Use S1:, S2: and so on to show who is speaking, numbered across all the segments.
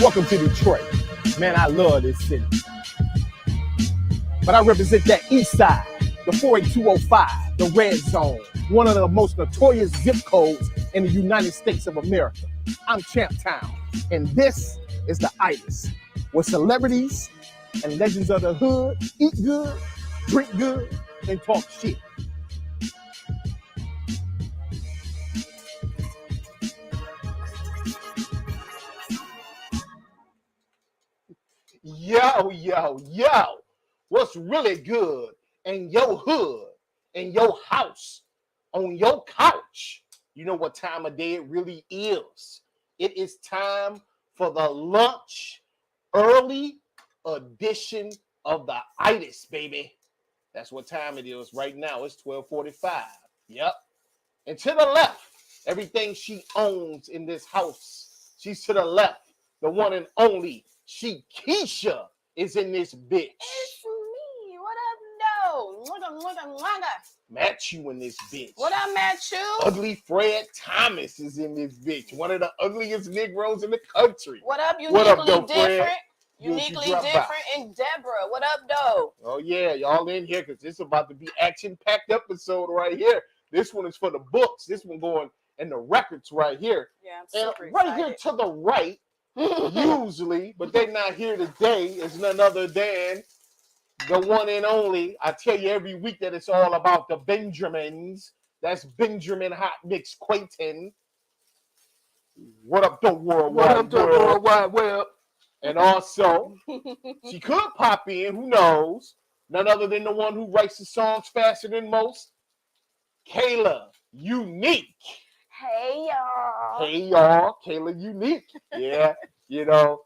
S1: Welcome to Detroit. Man, I love this city. But I represent that east side, the 48205, the red zone, one of the most notorious zip codes in the United States of America. I'm Champ Town, and this is the Itis, where celebrities and legends of the hood eat good, drink good, and talk shit.
S2: Yo, yo, yo, what's really good in your hood, in your house, on your couch? You know what time of day it really is. It is time for the lunch early edition of the Itis, baby. That's what time it is right now. It's 12:45. Yep. And to the left, everything she owns in this house. She's to the left, the one and only. Keisha is in this bitch.
S3: It's me. What up, though?
S2: Matt you in this bitch.
S3: What up, Matt you?
S2: Ugly Fred Thomas is in this bitch. One of the ugliest Negroes in the country.
S3: What up,
S2: What up, though,
S3: different?
S2: Fred?
S3: Uniquely different and Deborah. What up, though?
S2: Oh, yeah. Y'all in here because this is about to be action-packed episode right here. This one is for the books. This one going in the records right here.
S3: Yeah, I'm
S2: and
S3: super
S2: right
S3: excited.
S2: here to the right, usually, but they're not here today, is none other than the one and only. I tell you every week that it's all about the Benjamins. That's Benjamin Hot Mix Quayton. What up, the worldwide web? And also, she could pop in, who knows? None other than the one who writes the songs faster than most, Kayla Unique.
S3: Hey, y'all.
S2: Hey, y'all. Kayla Unique. Yeah, you know,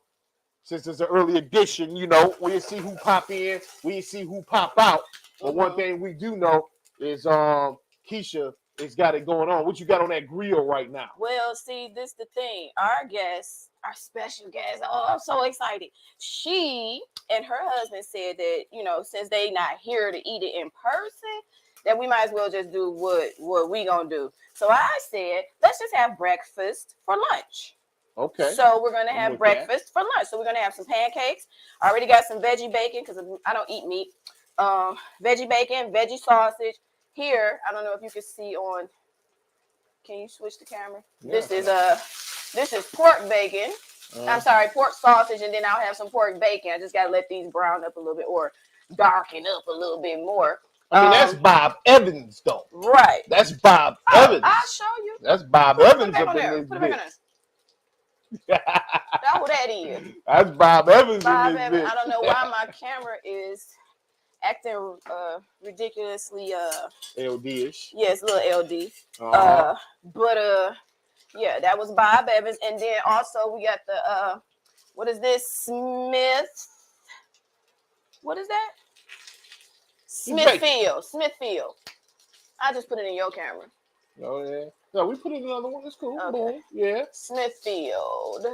S2: since it's an early edition, you know, we'll see who pop in, we'll see who pop out. But one thing we do know is Keisha has got it going on. What you got on that grill right now?
S3: Well, see, this the thing. Our guest, our special guest, oh, I'm so excited. She and her husband said that, you know, since they not here to eat it in person, that we might as well just do what we gonna do. So I said, let's just have breakfast for lunch.
S2: Okay.
S3: So we're gonna have breakfast for lunch. So we're gonna have some pancakes. I already got some veggie bacon because I don't eat meat. Veggie bacon, veggie sausage. Here, I don't know if you can see on. Can you switch the camera? Yeah. This is pork bacon. I'm sorry, pork sausage, and then I'll have some pork bacon. I just gotta let these brown up a little bit or darken up a little bit more.
S2: I mean, that's Bob Evans, though.
S3: Right.
S2: That's Bob Evans.
S3: I'll show you.
S2: That's Bob Evans up in this bitch.
S3: That's what that is.
S2: That's Bob Evans
S3: Bob
S2: in this
S3: Evans.
S2: bitch.
S3: I don't know why my camera is acting ridiculously
S2: LD-ish.
S3: Yes, little LD.
S2: Uh-huh.
S3: Yeah, that was Bob Evans, and then also we got the what is this? Smith. What is that? Smithfield. I just put it in your camera.
S2: Oh yeah. No, we put in another one. It's cool.
S3: Okay.
S2: Boom. Yeah.
S3: Smithfield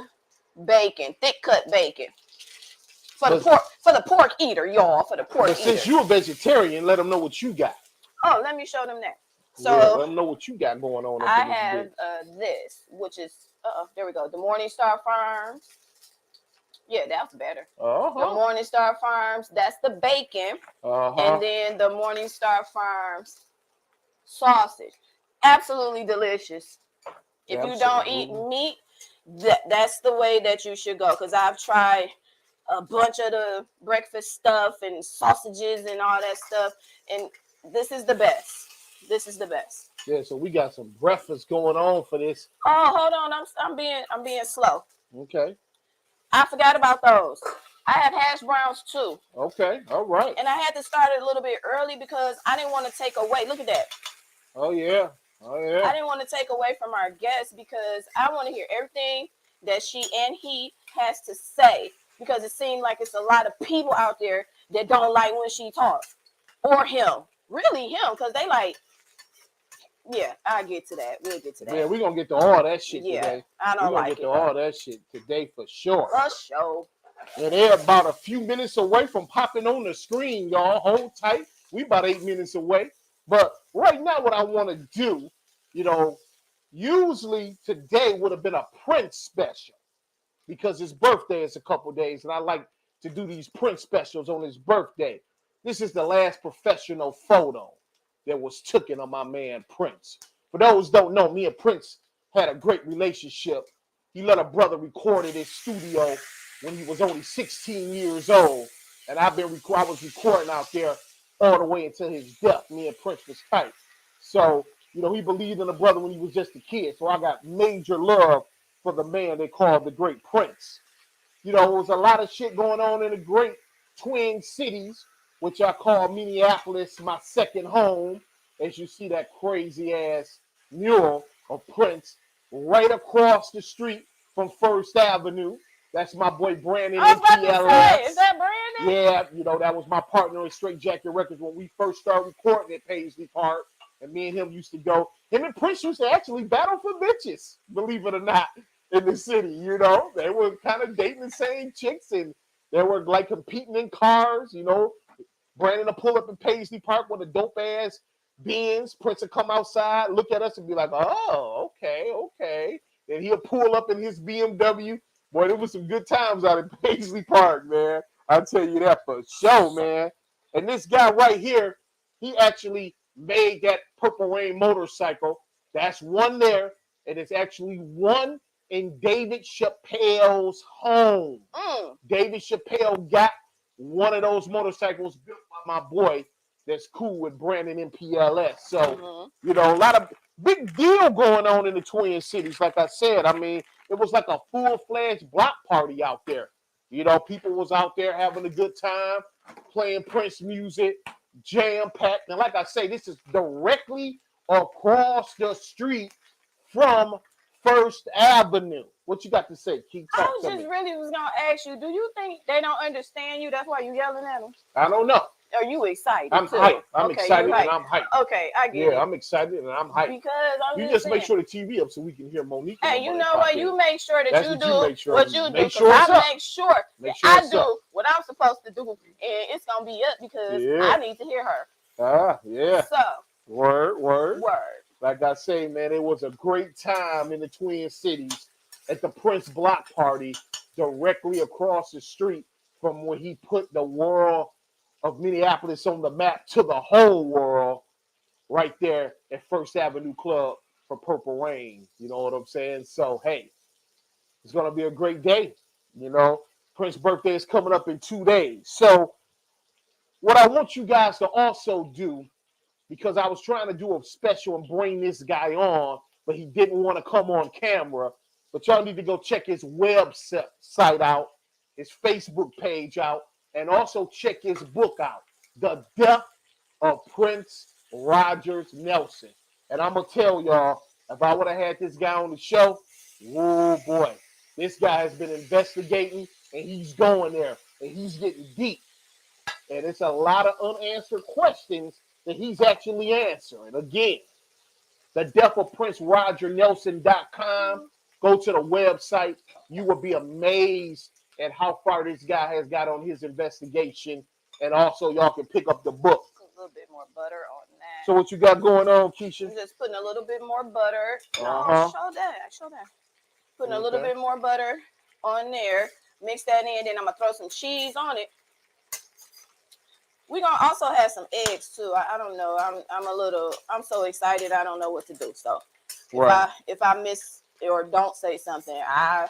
S3: bacon, thick cut bacon. For the pork eater, y'all. For the pork eater.
S2: Since you're a vegetarian, let them know what you got.
S3: Oh, let me show them that. So
S2: yeah, let them know what you got going on.
S3: I have this, which is there we go. The Morningstar Farms. Yeah, that's better. The Morningstar Farms. That's the bacon, and then the Morningstar Farms sausage. Absolutely delicious. If you don't eat meat, that's the way that you should go. Because I've tried a bunch of the breakfast stuff and sausages and all that stuff, and this is the best. This is the best.
S2: Yeah, so we got some breakfast going on for this.
S3: Oh, hold on, I'm being slow.
S2: Okay.
S3: I forgot about those. I have hash browns too.
S2: Okay, all right.
S3: And I had to start it a little bit early because I didn't want to take away. Look at that.
S2: Oh yeah.
S3: I didn't want to take away from our guests because I want to hear everything that she and he has to say, because it seemed like it's a lot of people out there that don't like when she talks, or him. Really him, because they like, yeah, I'll get to that. We'll get to that.
S2: Yeah, we're going to get to all that shit today.
S3: I don't like it.
S2: We're going to get to all that shit today for sure.
S3: For sure.
S2: And they're about a few minutes away from popping on the screen, y'all. Hold tight. We about 8 minutes away. But right now, what I want to do, you know, usually today would have been a Prince special. because his birthday is a couple days, and I like to do these Prince specials on his birthday. This is the last professional photo that was taken of my man Prince. For those who don't know, me and Prince had a great relationship. He let a brother record in his studio when he was only 16 years old, and I was recording out there all the way until his death. Me and Prince was tight. So, you know, he believed in the brother when he was just a kid. So I got major love for the man they called the Great Prince. You know, there was a lot of shit going on in the great Twin Cities, which I call Minneapolis my second home. As you see that crazy ass mural of Prince right across the street from First Avenue. That's my boy Brandon.
S3: I was about to say, is that Brandon?
S2: Yeah, you know, that was my partner in Straight Jacket Records when we first started recording at Paisley Park. And me and him used to go. Him and Prince used to actually battle for bitches, believe it or not, in the city. You know, they were kind of dating the same chicks, and they were like competing in cars. You know, Brandon would pull up in Paisley Park with a dope ass Benz. Prince would come outside, look at us, and be like, "Oh, okay." Then he'll pull up in his BMW. Boy, there was some good times out in Paisley Park, man. I'll tell you that for sure, man. And this guy right here, he actually made that Purple Rain motorcycle. That's one there, and it's actually one in David Chappelle's home. David Chappelle got one of those motorcycles built by my boy that's cool with Brandon MPLS. So, you know, a lot of big deal going on in the Twin Cities. Like I said, I mean, it was like a full-fledged block party out there. You know, people was out there having a good time, playing Prince music, jam-packed. And like I say, this is directly across the street from First Avenue. What you got to say, Keith?
S3: I was just really was going to ask you, do you think they don't understand you? That's why you yelling at them?
S2: I don't know.
S3: Are you excited?
S2: I'm hyped. I'm excited and I'm hyped.
S3: Okay, I get it.
S2: Yeah, I'm excited and I'm hyped.
S3: Because
S2: you just make sure the TV up so we can hear Mo Nique.
S3: Hey, you know what? You make sure that you do what you do.
S2: Make sure
S3: I make sure that I do what I'm supposed to do, and it's gonna be up because I need to hear her.
S2: Yeah.
S3: So
S2: word. Like I say, man, it was a great time in the Twin Cities at the Prince block party directly across the street from where he put the world of Minneapolis on the map to the whole world, right there at First Avenue Club for Purple Rain. You know what I'm saying? So, hey, it's going to be a great day. You know, Prince's birthday is coming up in 2 days. So, what I want you guys to also do, because I was trying to do a special and bring this guy on, but he didn't want to come on camera, but y'all need to go check his website out, his Facebook page out, and also check his book out, The Death of Prince Rogers Nelson. And I'm going to tell y'all, if I would have had this guy on the show, oh boy, this guy has been investigating, and he's going there, and he's getting deep. And it's a lot of unanswered questions that he's actually answering. Again, The Death of Prince Roger Nelson.com. Go to the website. You will be amazed at how far this guy has got on his investigation. And also, y'all can pick up the book.
S3: A little bit more butter on that.
S2: So what you got going on, Keisha?
S3: I'm just putting a little bit more butter. No, show that. Putting a little bit more butter on there. Mix that in. Then I'm going to throw some cheese on it. We're going to also have some eggs, too. I don't know. I'm so excited. I don't know what to do. So if I miss or don't say something, I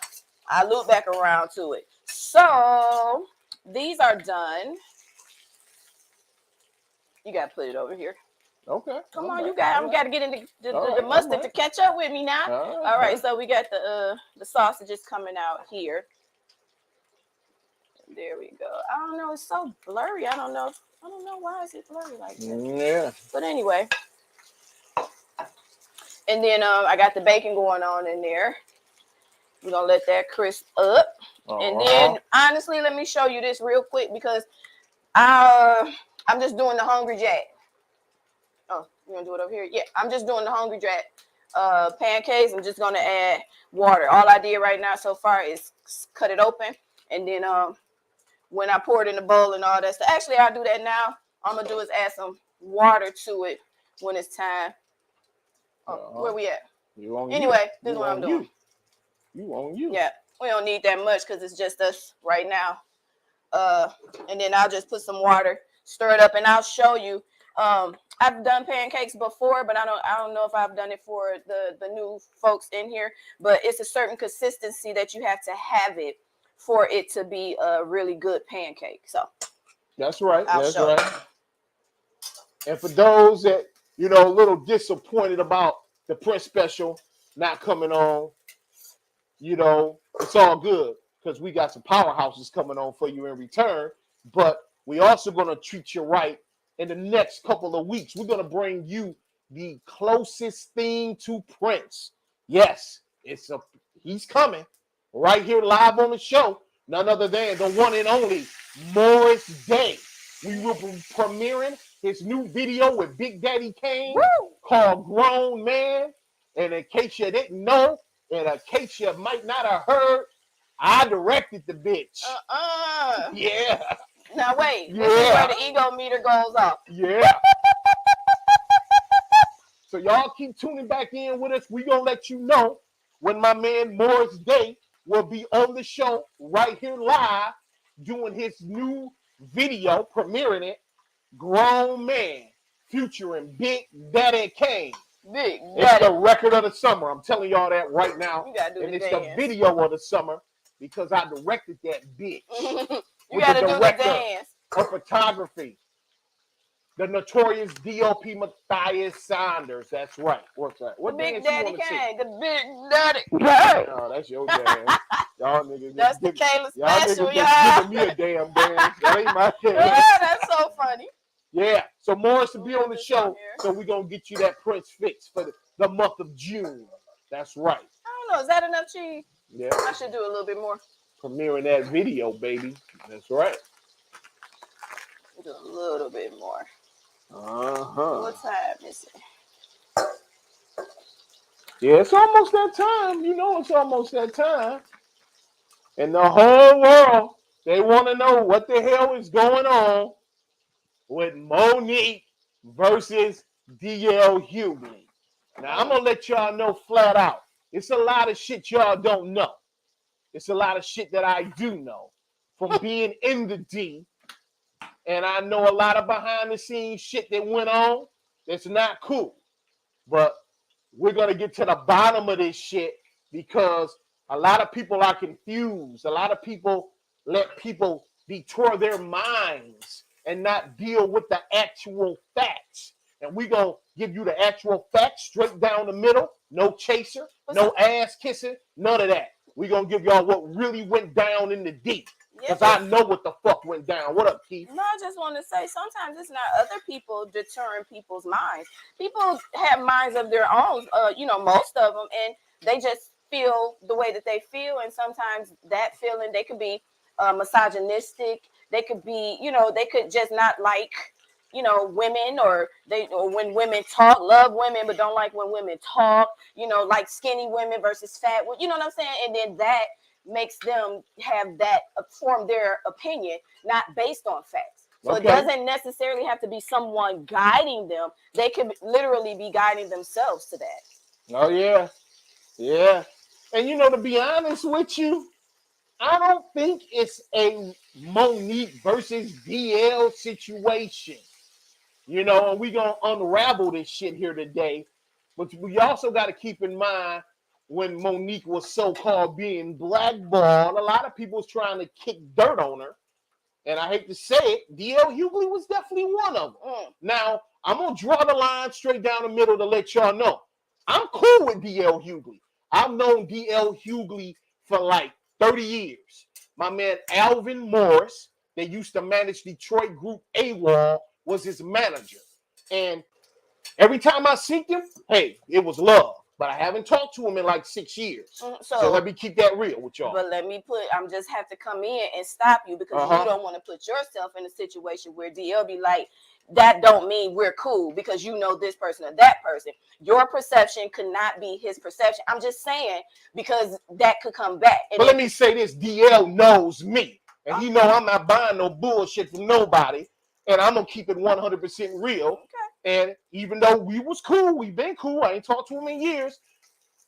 S3: loop back around to it. So these are done. You got to put it over here.
S2: Okay.
S3: Come on, you got to get in the mustard to catch up with me now. All right, so we got the sausages coming out here. There we go. I don't know, it's so blurry. I don't know why is it blurry like this.
S2: Yeah.
S3: But anyway. And then I got the bacon going on in there. We're going to let that crisp up. And then, honestly, let me show you this real quick because I'm just doing the Hungry Jack. Oh, you going to do it over here? Yeah, I'm just doing the Hungry Jack pancakes. I'm just going to add water. All I did right now so far is cut it open. And then when I pour it in the bowl and all that stuff. Actually, I'll do that now. All I'm going to do is add some water to it when it's time. Where we at? Anyway, this is what I'm doing.
S2: You on you.
S3: Yeah. We don't need that much because it's just us right now. And then I'll just put some water, stir it up, and I'll show you. I've done pancakes before, but I don't know if I've done it for the new folks in here. But it's a certain consistency that you have to have it for it to be a really good pancake. So
S2: that's right. That's right. And for those that a little disappointed about the Prince special not coming on, it's all good because we got some powerhouses coming on for you in return. But we also going to treat you right in the next couple of weeks. We're going to bring you the closest thing to Prince. Yes, he's coming right here live on the show. None other than the one and only Morris Day. We will be premiering his new video with Big Daddy Kane called Grown Man. And in case you didn't know, and in case you might not have heard, I directed the bitch. Yeah.
S3: Now wait, this is where the ego meter goes off.
S2: Yeah. So y'all keep tuning back in with us. We're going to let you know when my man Morris Day will be on the show right here live doing his new video, premiering it, Grown Man, featuring Big Daddy Kane. It's the record of the summer. I'm telling y'all that right now. And it's the video of the summer because I directed that bitch.
S3: You got to do the dance.
S2: Of photography. The notorious D.O.P. Matthias Saunders. That's right. What's that? What
S3: Big Daddy Kane. The Big Daddy
S2: Kane. No, that's your dance. Y'all niggas.
S3: That's the Kayla special,
S2: y'all. Giving me a damn dance. That ain't my dance.
S3: Yeah, that's so funny.
S2: Yeah. So Morris will be on the show. So we're going to get you that Prince fix for the month of June. That's right.
S3: I don't know. Is that enough cheese?
S2: Yeah.
S3: I should do a little bit more.
S2: Premiering that video, baby. That's right.
S3: Do a little bit more.
S2: What
S3: time is it?
S2: Yeah, it's almost that time. It's almost that time. And the whole world, they want to know what the hell is going on with Mo Nique versus D.L. Hughley. Now, I'm going to let y'all know flat out. It's a lot of shit y'all don't know. It's a lot of shit that I do know from being in the D. And I know a lot of behind the scenes shit that went on that's not cool. But we're going to get to the bottom of this shit because a lot of people are confused. A lot of people let people detour their minds and not deal with the actual facts. And we're going to give you the actual facts straight down the middle. No chaser, no ass kissing, none of that. We're going to give y'all what really went down in the deep. Because I know what the fuck went down. What up, Keith?
S3: No, I just want to say sometimes it's not other people deterring people's minds. People have minds of their own, most of them, and they just feel the way that they feel. And sometimes that feeling, they could be misogynistic. They could be, they could just not like, women or when women talk, love women, but don't like when women talk, like skinny women versus fat. You know what I'm saying? And then that makes them have that form their opinion, not based on facts. So It doesn't necessarily have to be someone guiding them. They could literally be guiding themselves to that.
S2: Oh, yeah. Yeah. And, to be honest with you, I don't think it's a Mo Nique versus DL situation. And we're going to unravel this shit here today. But we also got to keep in mind when Mo Nique was so-called being blackballed, a lot of people was trying to kick dirt on her. And I hate to say it, D.L. Hughley was definitely one of them. Now, I'm going to draw the line straight down the middle to let y'all know. I'm cool with D.L. Hughley. I've known D.L. Hughley for like 30 years. My man Alvin Morris, that used to manage Detroit group AWOL, was his manager. And every time I seen him, hey, it was love. But I haven't talked to him in like 6 years. So let me keep that real with y'all.
S3: But I'm just have to come in and stop you because you don't want to put yourself in a situation where DL be like, that don't mean we're cool because you know this person or that person. Your perception could not be his perception. I'm just saying because that could come back.
S2: But let me say this, DL knows me. And he know I'm not buying no bullshit from nobody. And I'm going to keep it 100% real. Okay. And even though we was cool, we been cool, I ain't talked to him in years,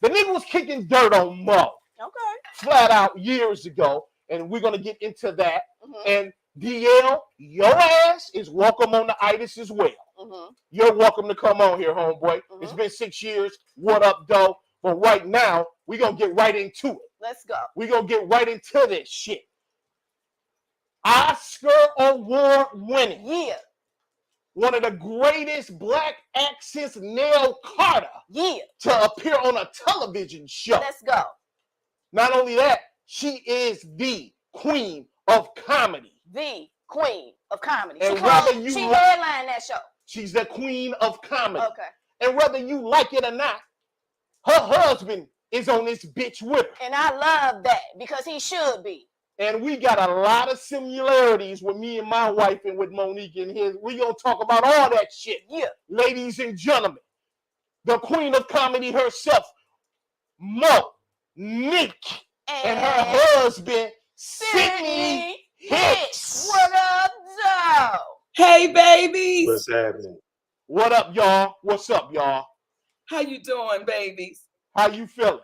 S2: the nigga was kicking dirt on Mo.
S3: Okay.
S2: flat out years ago, and we're gonna get into that. And DL, your ass is welcome on the itis as well. You're welcome to come on here, homeboy. It's been 6 years. What up, though? But right now, we're gonna get right into it.
S3: Let's go.
S2: We're gonna get right into this shit. Oscar Award winning.
S3: Yeah.
S2: One of the greatest black acts since Nell Carter.
S3: Yeah.
S2: To appear on a television show.
S3: Let's go.
S2: Not only that, she is the queen of comedy.
S3: The queen of comedy.
S2: And
S3: she headlined that show.
S2: She's the queen of comedy.
S3: Okay.
S2: And whether you like it or not, her husband is on this bitch with her.
S3: And I love that because he should be.
S2: And we got a lot of similarities with me and my wife and with Mo Nique and his. We gonna talk about all that shit.
S3: Yeah.
S2: Ladies and gentlemen, the queen of comedy herself, Mo Nique, and her husband, Sidney Hicks.
S3: What up, Joe?
S4: Hey, babies.
S5: What's happening?
S2: What up, y'all? What's up, y'all?
S4: How you doing, babies?
S2: How you feeling?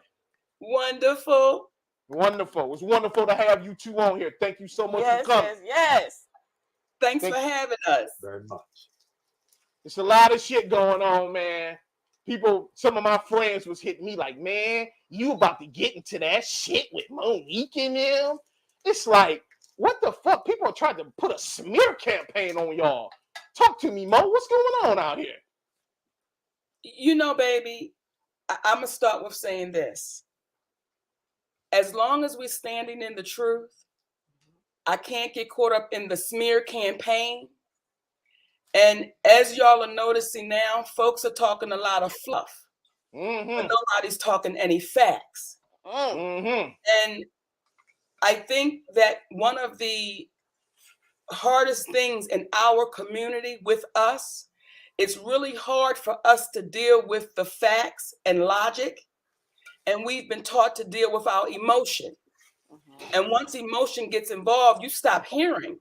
S4: Wonderful.
S2: Wonderful. It's wonderful to have you two on here. Thank you so much for coming.
S3: Yes.
S4: Thanks for having us.
S5: Very much.
S2: It's a lot of shit going on, man. People, some of my friends was hitting me like, man, you about to get into that shit with Mo Nique and them? It's like, what the fuck? People are trying to put a smear campaign on y'all. Talk to me, Mo. What's going on out here?
S4: You know, baby, I'm going to start with saying this. As long as we're standing in the truth, I can't get caught up in the smear campaign. And as y'all are noticing now, folks are talking a lot of fluff. But nobody's talking any facts. And I think that one of the hardest things in our community with us, it's really hard for us to deal with the facts and logic. And we've been taught to deal with our emotion. And once emotion gets involved, you stop hearing,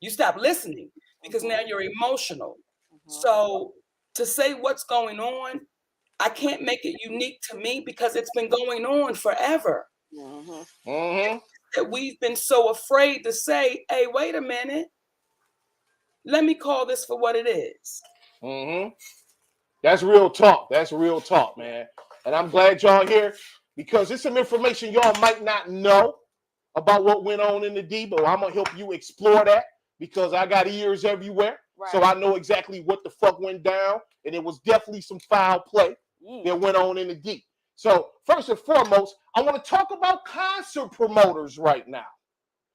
S4: you stop listening, because now you're emotional. So to say what's going on, I can't make it unique to me because it's been going on forever. That we've been so afraid to say, hey, wait a minute. Let me call this for what it is.
S2: That's real talk. That's real talk, man. And I'm glad y'all here because it's some information y'all might not know about what went on in the D, but I'm going to help you explore that because I got ears everywhere. Right. So I know exactly what the fuck went down. And it was definitely some foul play that went on in the D. So first and foremost, I want to talk about concert promoters right now.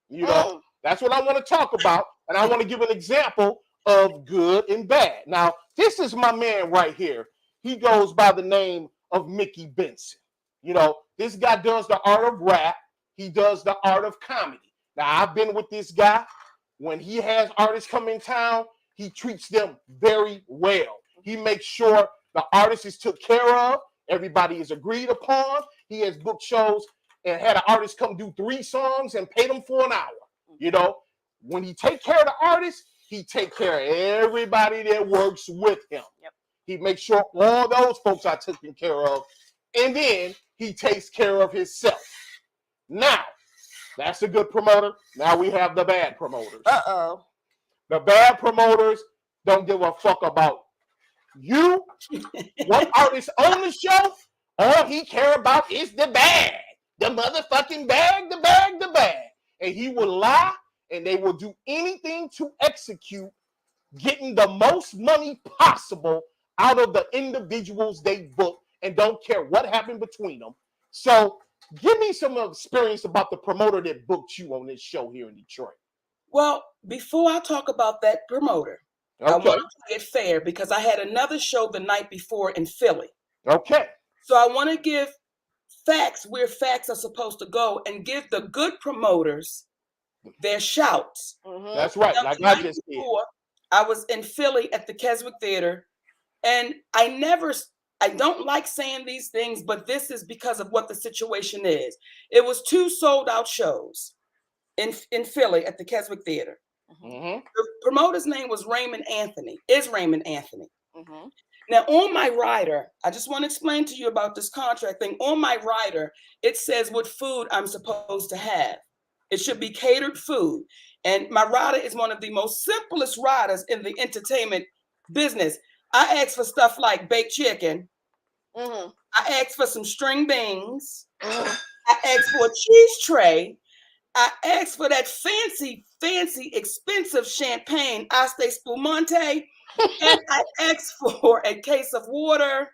S2: You know, that's what I want to talk about. And I want to give an example of good and bad. Now, this is my man right here. He goes by the name of Mickey Benson. You know, this guy does the art of rap. He does the art of comedy. Now, I've been with this guy. When he has artists come in town, he treats them very well. He makes sure the artist is took care of. Everybody is agreed upon. He has booked shows and had an artist come do 3 songs and pay them for an hour. You know, when he take care of the artist, he take care of everybody that works with him. He makes sure all those folks are taken care of. And then he takes care of himself. Now, that's a good promoter. Now we have the bad promoters. The bad promoters don't give a fuck about you. What artist on the show? All he care about is the bag. The motherfucking bag, the bag, the bag. And he will lie and they will do anything to execute getting the most money possible out of the individuals they book and don't care what happened between them. So give me some experience about the promoter that booked you on this show here in Detroit.
S4: Well, before I talk about that promoter, I want to get fair because I had another show the night before in Philly.
S2: Okay.
S4: So I want to give facts where facts are supposed to go and give the good promoters their shouts.
S2: That's right. Like I just did.
S4: I was in Philly at the Keswick Theater, and I don't like saying these things, but this is because of what the situation is. It was 2 sold-out shows in Philly at the Keswick Theater. The promoter's name was Raymond Anthony. Now, on my rider, I just want to explain to you about this contract thing. On my rider, it says what food I'm supposed to have. It should be catered food. And my rider is one of the most simplest riders in the entertainment business. I ask for stuff like baked chicken. I ask for some string beans. I ask for a cheese tray. I asked for that fancy, expensive champagne, Asti Spumante, and I asked for a case of water.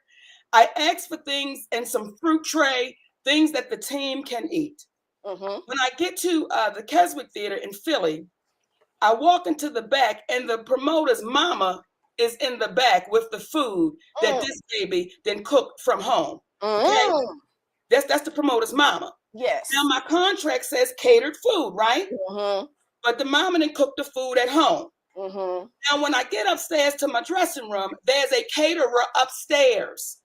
S4: I asked for things and some fruit tray, things that the team can eat. When I get to the Keswick Theater in Philly, I walk into the back, and the promoter's mama is in the back with the food that this baby then cooked from home. Okay? That's the promoter's mama.
S3: Yes.
S4: Now my contract says catered food, right? But the mama didn't cook the food at home. Now when I get upstairs to my dressing room, there's a caterer upstairs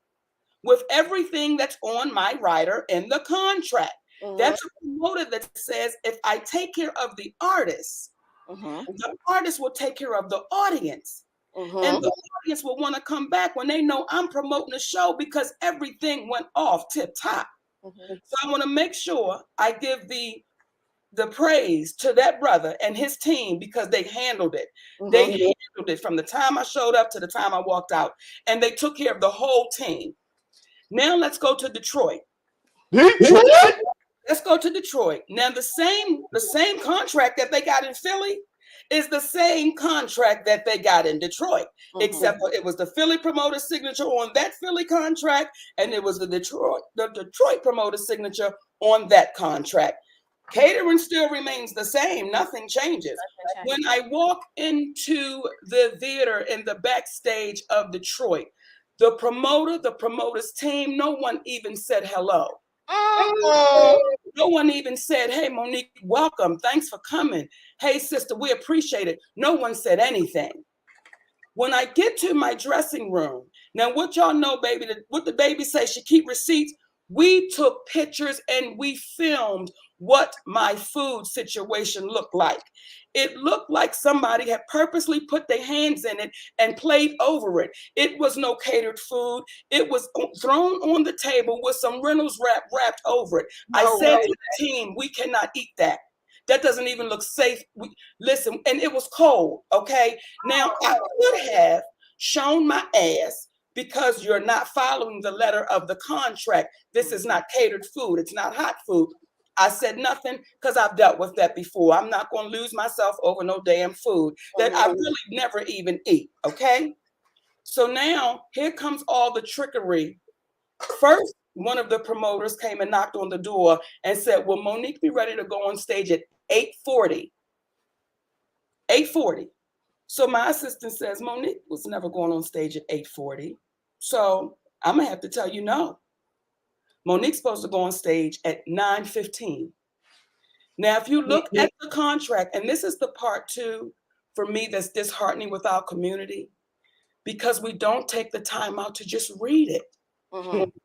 S4: with everything that's on my rider in the contract. That's a promoter that says if I take care of the artist, the artist will take care of the audience. And the audience will want to come back when they know I'm promoting the show because everything went off tip top. So I want to make sure I give the praise to that brother and his team because they handled it. They handled it from the time I showed up to the time I walked out, and they took care of the whole team. Now let's go to Detroit. Let's go to Detroit. Now the same contract that they got in Philly is the same contract that they got in Detroit, except for it was the Philly promoter signature on that Philly contract, and it was the Detroit promoter signature on that contract. Catering still remains the same. Nothing changes. When I walk into the theater in the backstage of Detroit, the promoter's team, no one even said hello. No one even said, hey, Mo Nique, welcome. Thanks for coming. Hey, sister, we appreciate it. No one said anything. When I get to my dressing room, now what y'all know, baby, what the baby say, she keep receipts. We took pictures and we filmed what my food situation looked like. It looked like somebody had purposely put their hands in it and played over it. It was no catered food. It was thrown on the table with some Reynolds wrap wrapped over it. I said to the team, we cannot eat that. That doesn't even look safe. Listen, and it was cold, okay? Now, I could have shown my ass because you're not following the letter of the contract. This is not catered food. It's not hot food. I said nothing because I've dealt with that before. I'm not going to lose myself over no damn food that I really never even eat, okay? So now here comes all the trickery. First, one of the promoters came and knocked on the door and said, will Mo Nique be ready to go on stage at 8:40? 8:40. So my assistant says, Mo Nique was never going on stage at 8:40. So I'm going to have to tell you no. Mo Nique's supposed to go on stage at 9:15. Now, if you look at the contract, and this is the part too, for me, that's disheartening with our community, because we don't take the time out to just read it.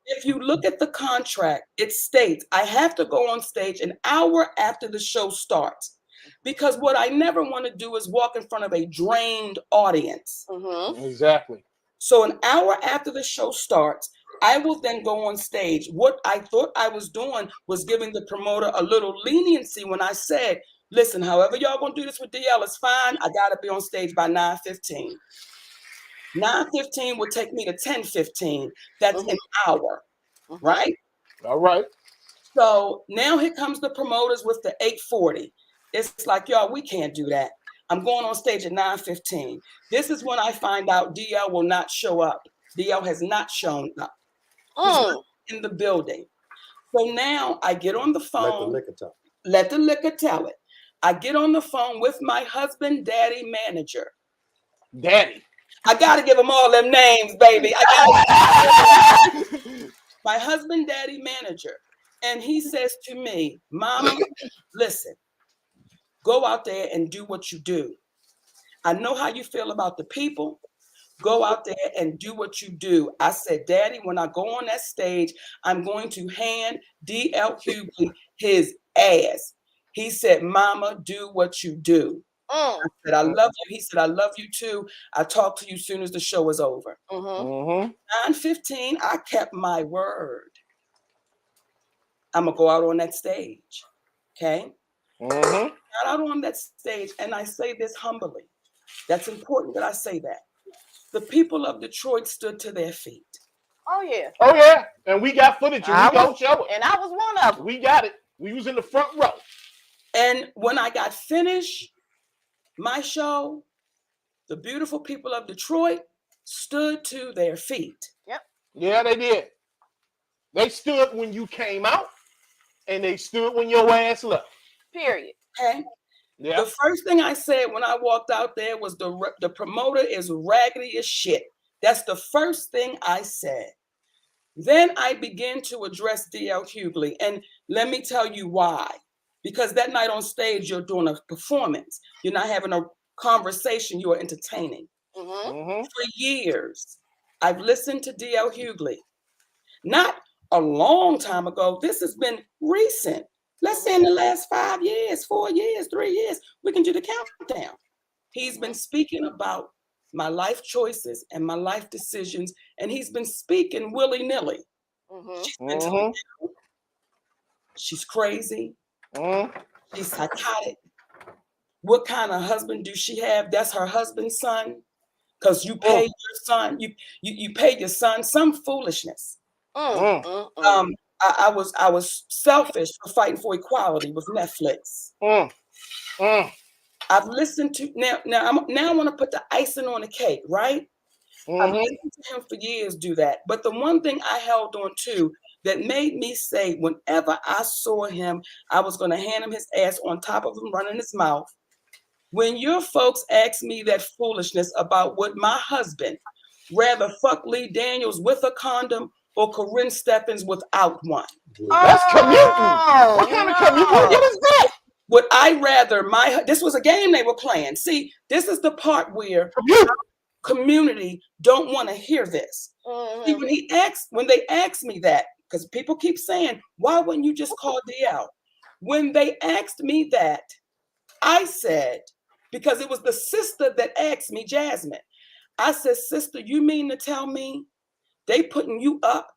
S4: If you look at the contract, it states I have to go on stage an hour after the show starts, because what I never want to do is walk in front of a drained audience.
S2: Exactly.
S4: So an hour after the show starts, I will then go on stage. What I thought I was doing was giving the promoter a little leniency when I said, listen, however y'all gonna do this with DL is fine. I gotta be on stage by 9:15. 9:15 would take me to 10:15. That's an hour, right?
S2: All right.
S4: So now here comes the promoters with the 8:40. It's like, y'all, we can't do that. I'm going on stage at 9:15. This is when I find out DL will not show up. DL has not shown up. He's not in the building. So now I get on the phone. Let the liquor tell it. I get on the phone with my husband, daddy, manager.
S2: Daddy.
S4: I got to give them all them names, baby. My husband, daddy, manager. And he says to me, Mama, listen, go out there and do what you do. I know how you feel about the people. Go out there and do what you do. I said, Daddy, when I go on that stage, I'm going to hand DL Hughley his ass. He said, Mama, do what you do. I said, I love you. He said, I love you too. I'll talk to you soon as the show is over. 9:15, I kept my word. I'm going to go out on that stage. Okay? Got out on that stage, and I say this humbly. That's important that I say that. The people of Detroit stood to their feet.
S3: Oh, yeah.
S2: Oh, yeah. And we got footage, and we don't show it.
S3: And I was one of them.
S2: We got it. We was in the front row.
S4: And when I got finished my show, the beautiful people of Detroit stood to their feet.
S3: Yep.
S2: Yeah, they did. They stood when you came out, and they stood when your ass left.
S3: Period.
S4: Okay.
S2: Yeah.
S4: The first thing I said when I walked out there was the promoter is raggedy as shit. That's the first thing I said. Then I began to address D.L. Hughley, and let me tell you why. Because that night on stage, you're doing a performance. You're not having a conversation. You are entertaining. For years, I've listened to D.L. Hughley. Not a long time ago. This has been recent. Let's say in the last 5 years, 4 years, 3 years, we can do the countdown. He's been speaking about my life choices and my life decisions, and he's been speaking willy-nilly. She's been telling me she's crazy. She's psychotic. What kind of husband does she have? That's her husband's son. Because you pay your son, you pay your son some foolishness. I was selfish for fighting for equality with Netflix. I've listened to now I want to put the icing on the cake, right? I've listened to him for years do that. But the one thing I held on to that made me say whenever I saw him, I was going to hand him his ass on top of him running his mouth. When your folks ask me that foolishness about what my husband rather fuck Lee Daniels with a condom or Corinne Stephens without one.
S2: That's commuting. What kind of commuting? What is that?
S4: Would I rather this was a game they were playing. See, this is the part where community don't want to hear this. See, when they asked me that, because people keep saying, why wouldn't you just call DL? When they asked me that, I said, because it was the sister that asked me, Jasmine. I said, sister, you mean to tell me they putting you up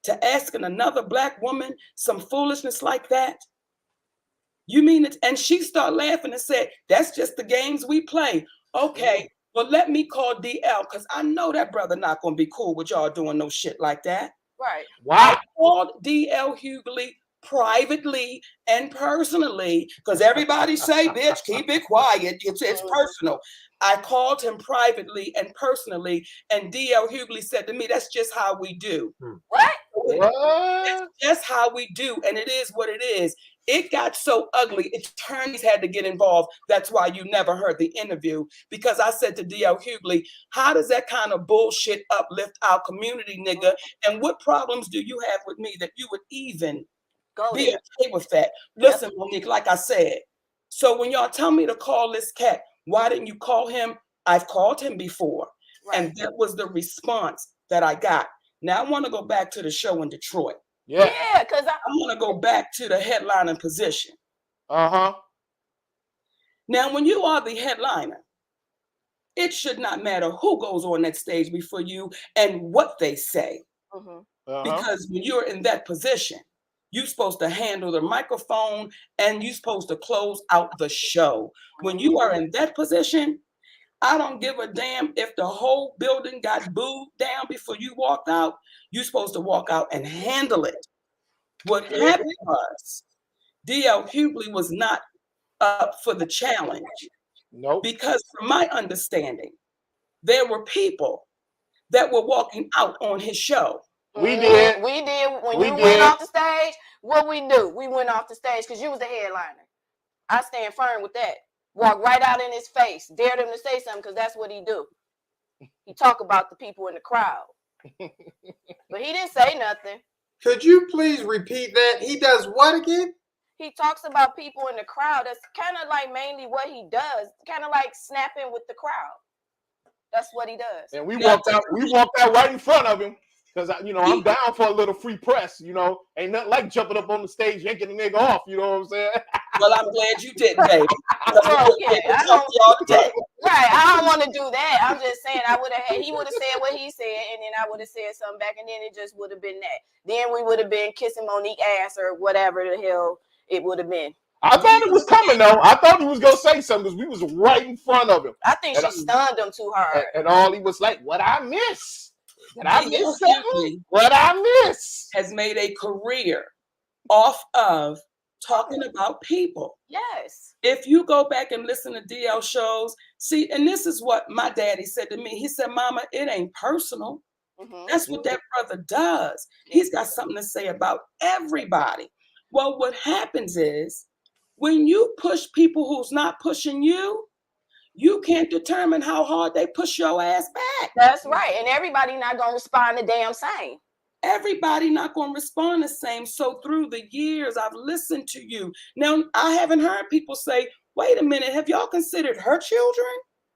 S4: to asking another Black woman some foolishness like that? You mean it? And she started laughing and said, that's just the games we play. Okay, well, let me call DL because I know that brother not going to be cool with y'all doing no shit like that.
S3: Right.
S2: Wow.
S4: I called DL Hughley privately and personally because everybody say, bitch, keep it quiet. It's personal. I called him privately and personally, and DL Hughley said to me, that's just how we do.
S3: What?
S4: It's just how we do, and it is what it is. It got so ugly, attorneys had to get involved. That's why you never heard the interview, because I said to D.L. Hughley, how does that kind of bullshit uplift our community, nigga? And what problems do you have with me that you would even be okay with that? Listen, Mo Nique, like I said, so when y'all tell me to call this cat, why didn't you call him? I've called him before. Right. And that was the response that I got. Now I want to go back to the show in Detroit.
S3: Yeah, because
S4: I want to go back to the headlining position.
S2: Now,
S4: when you are the headliner, it should not matter who goes on that stage before you and what they say. Because when you're in that position, you're supposed to handle the microphone and you're supposed to close out the show. When you are in that position, I don't give a damn if the whole building got booed down before you walked out. You're supposed to walk out and handle it. What happened was D.L. Hughley was not up for the challenge.
S2: Nope.
S4: Because from my understanding, there were people that were walking out on his show.
S3: We did. When you went off the stage, what we do? We went off the stage because you was the headliner. I stand firm with that. Walk right out in his face, dare them to say something because that's what he do. He talk about the people in the crowd. But he didn't say nothing.
S5: Could you please repeat that? He does what again?
S3: He talks about people in the crowd. That's kind of like mainly what he does. Kind of like snapping with the crowd. That's what he does.
S2: And we walked out right in front of him. Because, I'm down for a little free press, Ain't nothing like jumping up on the stage, yanking the nigga off, you know what I'm saying?
S4: Well, I'm glad you didn't, baby.
S3: Well, yeah, I don't want to do that. I'm just saying he would have said what he said, and then I would have said something back, and then it just would have been that. Then we would have been kissing Mo Nique ass or whatever the hell it would have been.
S2: I thought it was coming though. I thought he was gonna say something because we was right in front of him.
S3: I think she stunned him too hard.
S2: And all he was like, "What I miss? Did I miss something? What I miss?"
S4: Has made a career off of talking about people.
S3: Yes.
S4: If you go back and listen to DL shows, see, and this is what my daddy said to me. He said, "Mama, it ain't personal. That's what that brother does. He's got something to say about everybody." Well, what happens is when you push people who's not pushing you, you can't determine how hard they push your ass back.
S3: That's right. And everybody not going to respond the damn same.
S4: Everybody not going to respond the same. So through the years, I've listened to you. Now, I haven't heard people say, wait a minute, have y'all considered her children?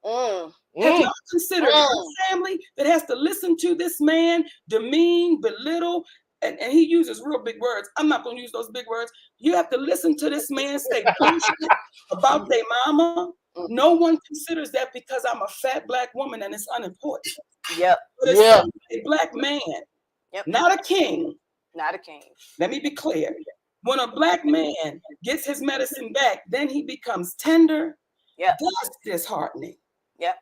S4: Have y'all considered her family that has to listen to this man demean, belittle, and he uses real big words. I'm not going to use those big words. You have to listen to this man say bullshit about their mama. No one considers that because I'm a fat black woman and it's unimportant.
S3: Yep.
S4: But it's a black man, not a king.
S3: Not a king.
S4: Let me be clear. When a black man gets his medicine back, then he becomes tender.
S3: Yep.
S4: That's disheartening.
S3: Yep.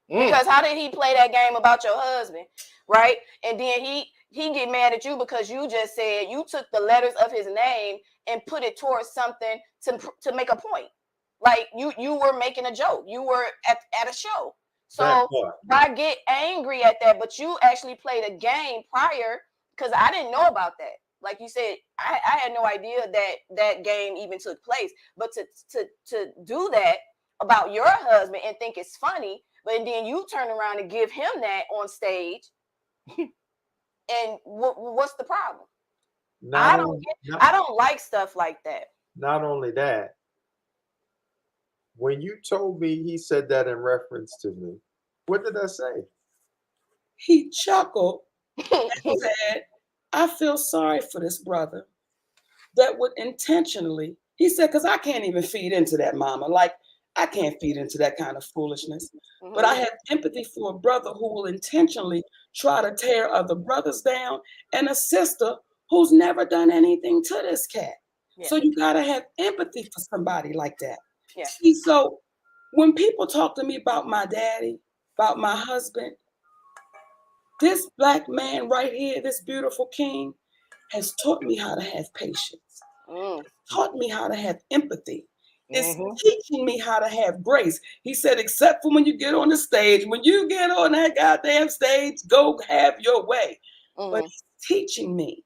S3: Because how did he play that game about your husband, right? And then he get mad at you because you just said you took the letters of his name and put it towards something to make a point. Like you were making a joke. You were at a show. So I get angry at that, but you actually played a game prior because I didn't know about that. Like you said, I had no idea that game even took place. But to do that about your husband and think it's funny, but then you turn around and give him that on stage. And what's the problem? I don't like stuff like that.
S5: Not only that, when you told me he said that in reference to me, what did I say?
S4: He chuckled and said, I feel sorry for this brother that would intentionally, he said, because I can't even feed into that, mama. Like, I can't feed into that kind of foolishness. But I have empathy for a brother who will intentionally try to tear other brothers down and a sister who's never done anything to this cat. Yeah. So you got to have empathy for somebody like that. Yeah. See, so when people talk to me about my daddy, about my husband, this black man right here, this beautiful king, has taught me how to have patience, taught me how to have empathy. It's teaching me how to have grace. He said, except for when you get on the stage, when you get on that goddamn stage, go have your way. But he's teaching me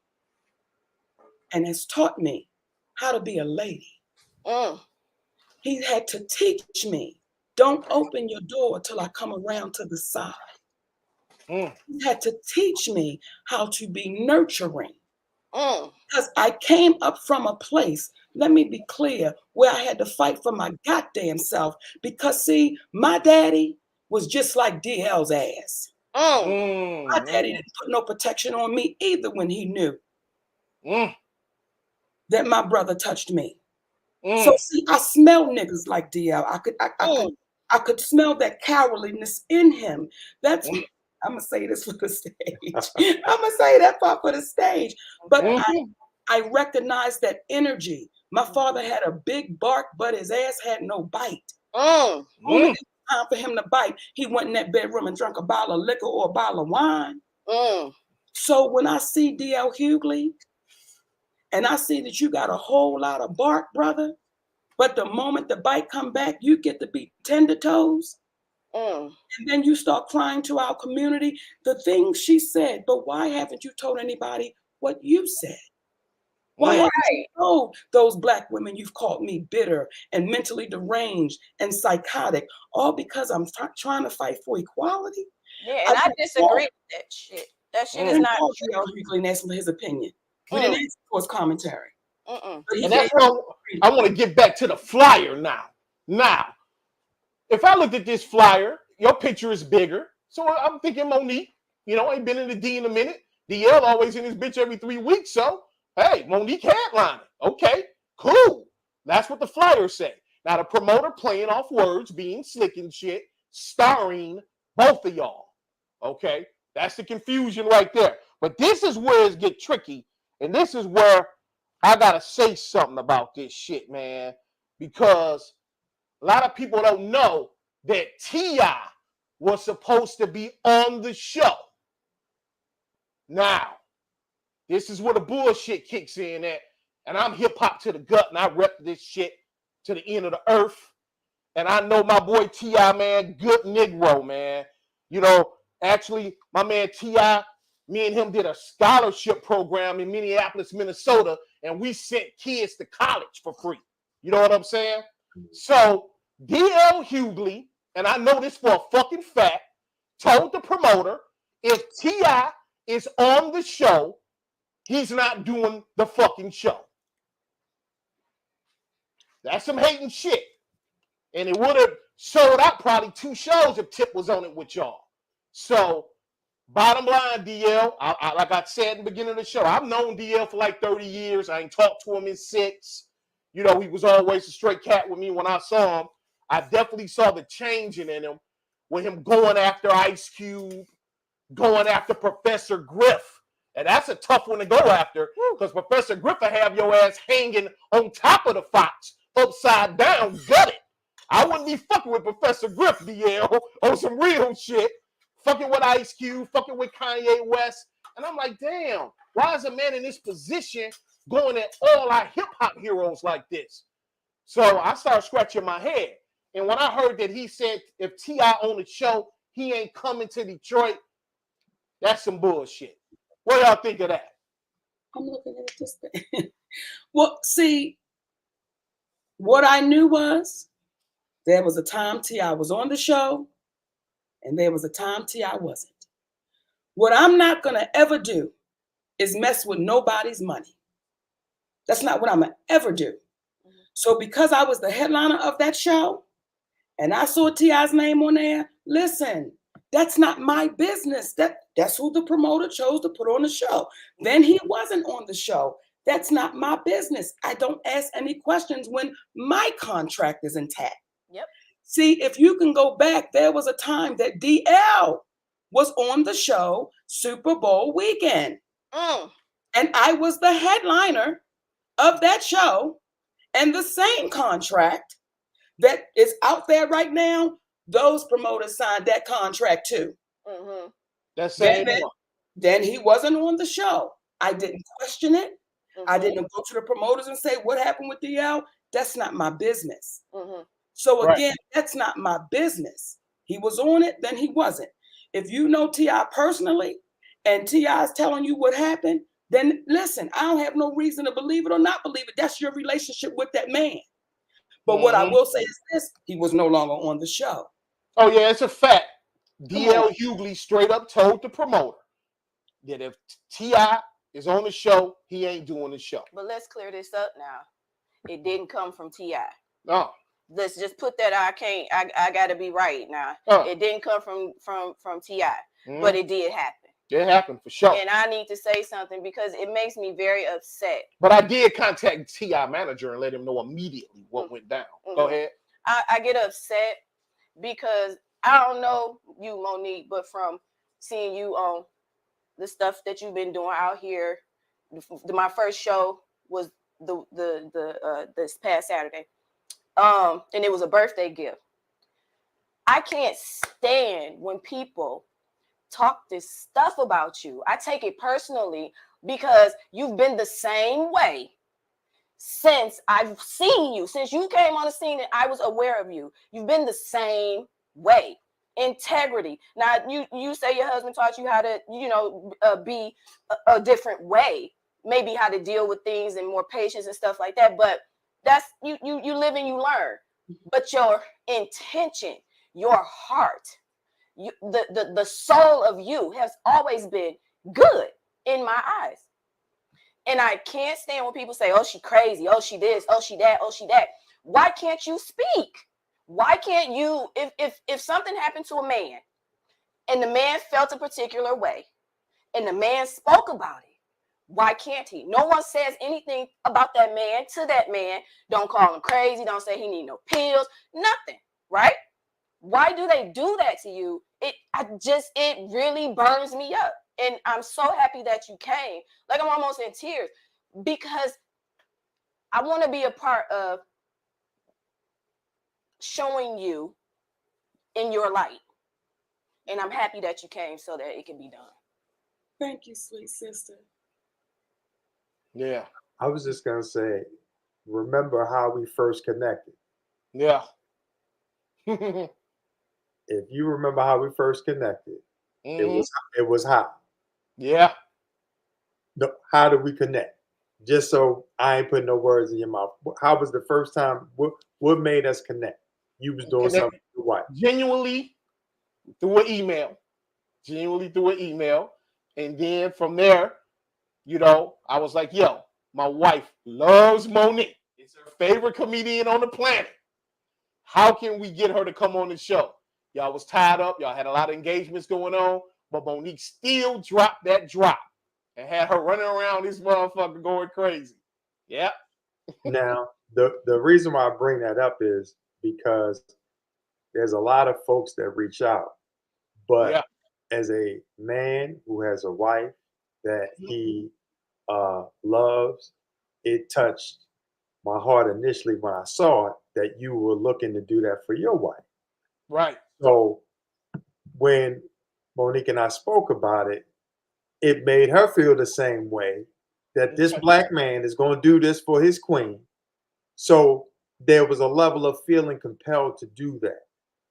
S4: and has taught me how to be a lady. He had to teach me, don't open your door till I come around to the side. He had to teach me how to be nurturing. Because I came up from a place, let me be clear, where I had to fight for my goddamn self. Because, see, my daddy was just like DL's ass. My daddy didn't put no protection on me either when he knew that my brother touched me. So, see, I smell niggas like DL. I could smell that cowardliness in him. That's I'm gonna say this for the stage. I'm gonna say that part for the stage. But I recognize that energy. My father had a big bark, but his ass had no bite. When it was time for him to bite, he went in that bedroom and drank a bottle of liquor or a bottle of wine. So when I see DL Hughley, and I see that you got a whole lot of bark, brother, but the moment the bite come back, you get to be tender toes. And then you start crying to our community, the things she said, but why haven't you told anybody what you said? Why haven't you told those black women you've called me bitter and mentally deranged and psychotic, all because I'm trying to fight for equality?
S3: Yeah, and I disagree with that shit. That shit is not
S4: true. And asked for his opinion. We didn't ask for his commentary.
S2: And that's why I want to get back to the flyer now. Now, if I looked at this flyer, your picture is bigger. So I'm thinking Mo Nique, ain't been in the D in a minute. DL always in this bitch every 3 weeks. So, hey, Mo Nique headlining. Okay, Cool. That's what the flyers say. Now the promoter playing off words, being slick and shit, starring both of y'all. Okay? That's the confusion right there. But this is where it gets tricky. And this is where I got to say something about this shit, man. Because a lot of people don't know that T.I. was supposed to be on the show. Now, this is where the bullshit kicks in at. And I'm hip-hop to the gut, and I rep this shit to the end of the earth. And I know my boy T.I., man, good Negro, man. You know, actually, my man T.I., me and him did a scholarship program in Minneapolis, Minnesota, and we sent kids to college for free. You know what I'm saying? So, D.L. Hughley, and I know this for a fucking fact, told the promoter, if T.I. is on the show, he's not doing the fucking show. That's some hating shit. And it would have sold out probably 2 shows if Tip was on it with y'all. So, bottom line, DL, like I said in the beginning of the show, I've known DL for like 30 years. I ain't talked to him in 6. You know, he was always a straight cat with me when I saw him. I definitely saw the changing in him with him going after Ice Cube, going after Professor Griff. And that's a tough one to go after because Professor Griff will have your ass hanging on top of the fox, upside down, gutted. I wouldn't be fucking with Professor Griff, DL, on some real shit. Fucking with Ice Cube, fucking with Kanye West. And I'm like, damn, why is a man in this position going at all our hip-hop heroes like this? So I started scratching my head. And when I heard that he said if T.I. on the show, he ain't coming to Detroit, that's some bullshit. What do y'all think of that?
S4: I'm looking at this thing. Well, see, what I knew was there was a time T.I. was on the show, and there was a time T.I. wasn't. What I'm not going to ever do is mess with nobody's money. That's not what I'm going to ever do. So because I was the headliner of that show, and I saw T.I.'s name on there, listen, that's not my business. That's who the promoter chose to put on the show. Then he wasn't on the show. That's not my business. I don't ask any questions when my contract is intact.
S3: Yep.
S4: See, if you can go back, there was a time that DL was on the show Super Bowl weekend. And I was the headliner of that show. And the same contract that is out there right now, those promoters signed that contract too.
S3: Mm-hmm.
S2: That's
S4: then he wasn't on the show. I didn't question it. Mm-hmm. I didn't go to the promoters and say, what happened with DL? That's not my business.
S3: Mm-hmm.
S4: So again, that's not my business. He was on it, then he wasn't. If you know T.I. personally and T.I. is telling you what happened, then listen, I don't have no reason to believe it or not believe it. That's your relationship with that man. But what I will say is this, he was no longer on the show.
S2: Oh, yeah, it's a fact. D.L. Hughley straight up told the promoter that if T.I. is on the show, he ain't doing the show.
S3: But let's clear this up now. It didn't come from T.I.
S2: No.
S3: Let's just put that I got to be right now. It didn't come from T.I., but it did happen.
S2: It happened for sure.
S3: And I need to say something because it makes me very upset.
S2: But I did contact T.I. manager and let him know immediately what went down. Go ahead.
S3: I get upset because I don't know you, Mo Nique, but from seeing you on the stuff that you've been doing out here, my first show was this past Saturday, and it was a birthday gift. I can't stand when people talk this stuff about you. I take it personally because you've been the same way since I've seen you. Since you came on the scene and I was aware of you, you've been the same way. Integrity. Now, you say your husband taught you how to, be a different way, maybe how to deal with things and more patience and stuff like that. But that's you live and you learn. But your intention, your heart, the soul of you has always been good in my eyes. And I can't stand when people say, oh, she crazy, oh, she this, oh, she that, oh, she that. Why can't you speak? Why can't you, if something happened to a man and the man felt a particular way and the man spoke about it, Why can't he? No one says anything about that man to that man. Don't call him crazy. Don't say he need no pills. Nothing, right? Why do they do that to you? It really burns me up. And I'm so happy that you came. Like, I'm almost in tears because I want to be a part of showing you in your light. And I'm happy that you came so that it can be done.
S4: Thank you, sweet sister.
S2: Yeah.
S5: I was just going to say, remember how we first connected.
S2: Yeah.
S5: If you remember how we first connected, it was how.
S2: Yeah.
S5: How did we connect? Just so I ain't putting no words in your mouth. How was the first time? What made us connect? You was doing something with your wife.
S2: Genuinely through an email. And then from there, you know, I was like, yo, my wife loves Mo Nique. It's her favorite comedian on the planet. How can we get her to come on the show? Y'all was tied up. Y'all had a lot of engagements going on. But Mo Nique still dropped that drop and had her running around this motherfucker going crazy. Yeah.
S5: Now, the reason why I bring that up is because there's a lot of folks that reach out. But as a man who has a wife that he loves, it touched my heart initially when I saw it that you were looking to do that for your wife.
S2: Right.
S5: So when Mo Nique and I spoke about it, it made her feel the same way, that this black man is going to do this for his queen. So there was a level of feeling compelled to do that.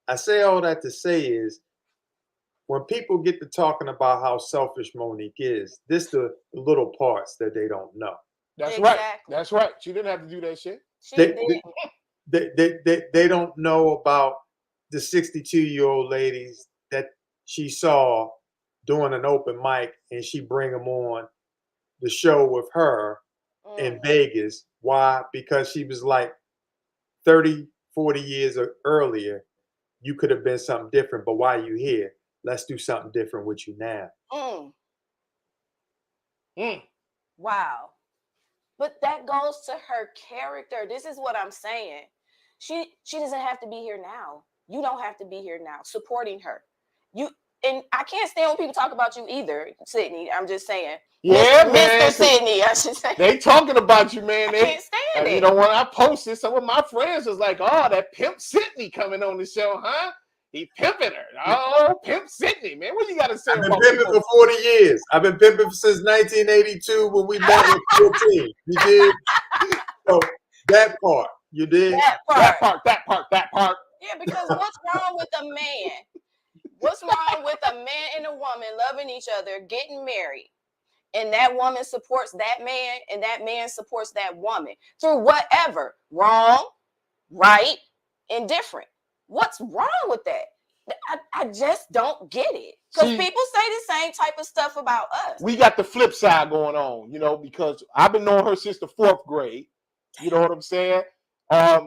S5: I say all that to say is, when people get to talking about how selfish Mo Nique is, this the little parts that they don't know.
S2: That's right. That's right. She didn't have to do that shit.
S5: They don't know about the 62-year-old ladies that she saw doing an open mic, and she bring them on the show with her in Vegas. Why? Because she was like 30, 40 years earlier, you could have been something different, but why are you here? Let's do something different with you now.
S3: Wow. But that goes to her character. This is what I'm saying. She doesn't have to be here now. You don't have to be here now supporting her. And I can't stand when people talk about you either, Sidney. I'm just saying.
S2: Yeah, man.
S3: Mr. Sidney, I should say.
S2: They talking about you, man.
S3: I can't stand it.
S2: You know, when I posted, some of my friends was like, oh, that Pimp Sidney coming on the show, huh? He pimping her. Oh, Pimp Sidney, man. What you got to say
S5: I've been
S2: about
S5: pimping for 40 years. I've been pimping since 1982 when we met at 14. You did? So that part, you did?
S2: That part.
S3: Yeah, because what's wrong with a man? What's wrong with a man and a woman loving each other, getting married, and that woman supports that man, and that man supports that woman through whatever, wrong, right, indifferent? What's wrong with that? I just don't get it. Because people say the same type of stuff about us.
S2: We got the flip side going on, you know, because I've been knowing her since the 4th grade. You know what I'm saying?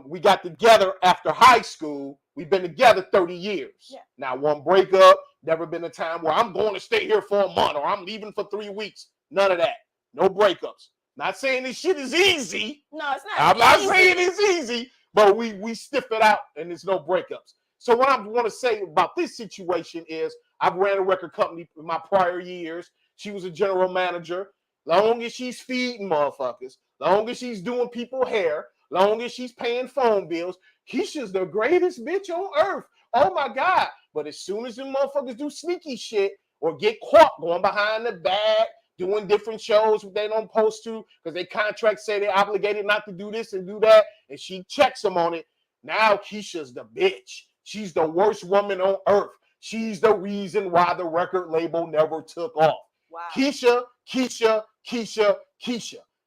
S2: We got together after high school. We've been together 30 years.
S3: Yeah.
S2: Not one breakup. Never been a time where I'm going to stay here for a month or I'm leaving for 3 weeks. None of that. No breakups. Not saying this shit is easy.
S3: No, it's not.
S2: I'm not saying it's easy, but we stiff it out and there's no breakups. So what I want to say about this situation is I've ran a record company in my prior years. She was a general manager. Long as she's feeding motherfuckers, long as she's doing people hair, long as she's paying phone bills, Keisha's the greatest bitch on earth. Oh my God. But as soon as the motherfuckers do sneaky shit or get caught going behind the back, doing different shows they don't post to because their contracts say they're obligated not to do this and do that, and she checks them on it, now Keisha's the bitch. She's the worst woman on earth. She's the reason why the record label never took off.
S3: Wow.
S2: Keisha.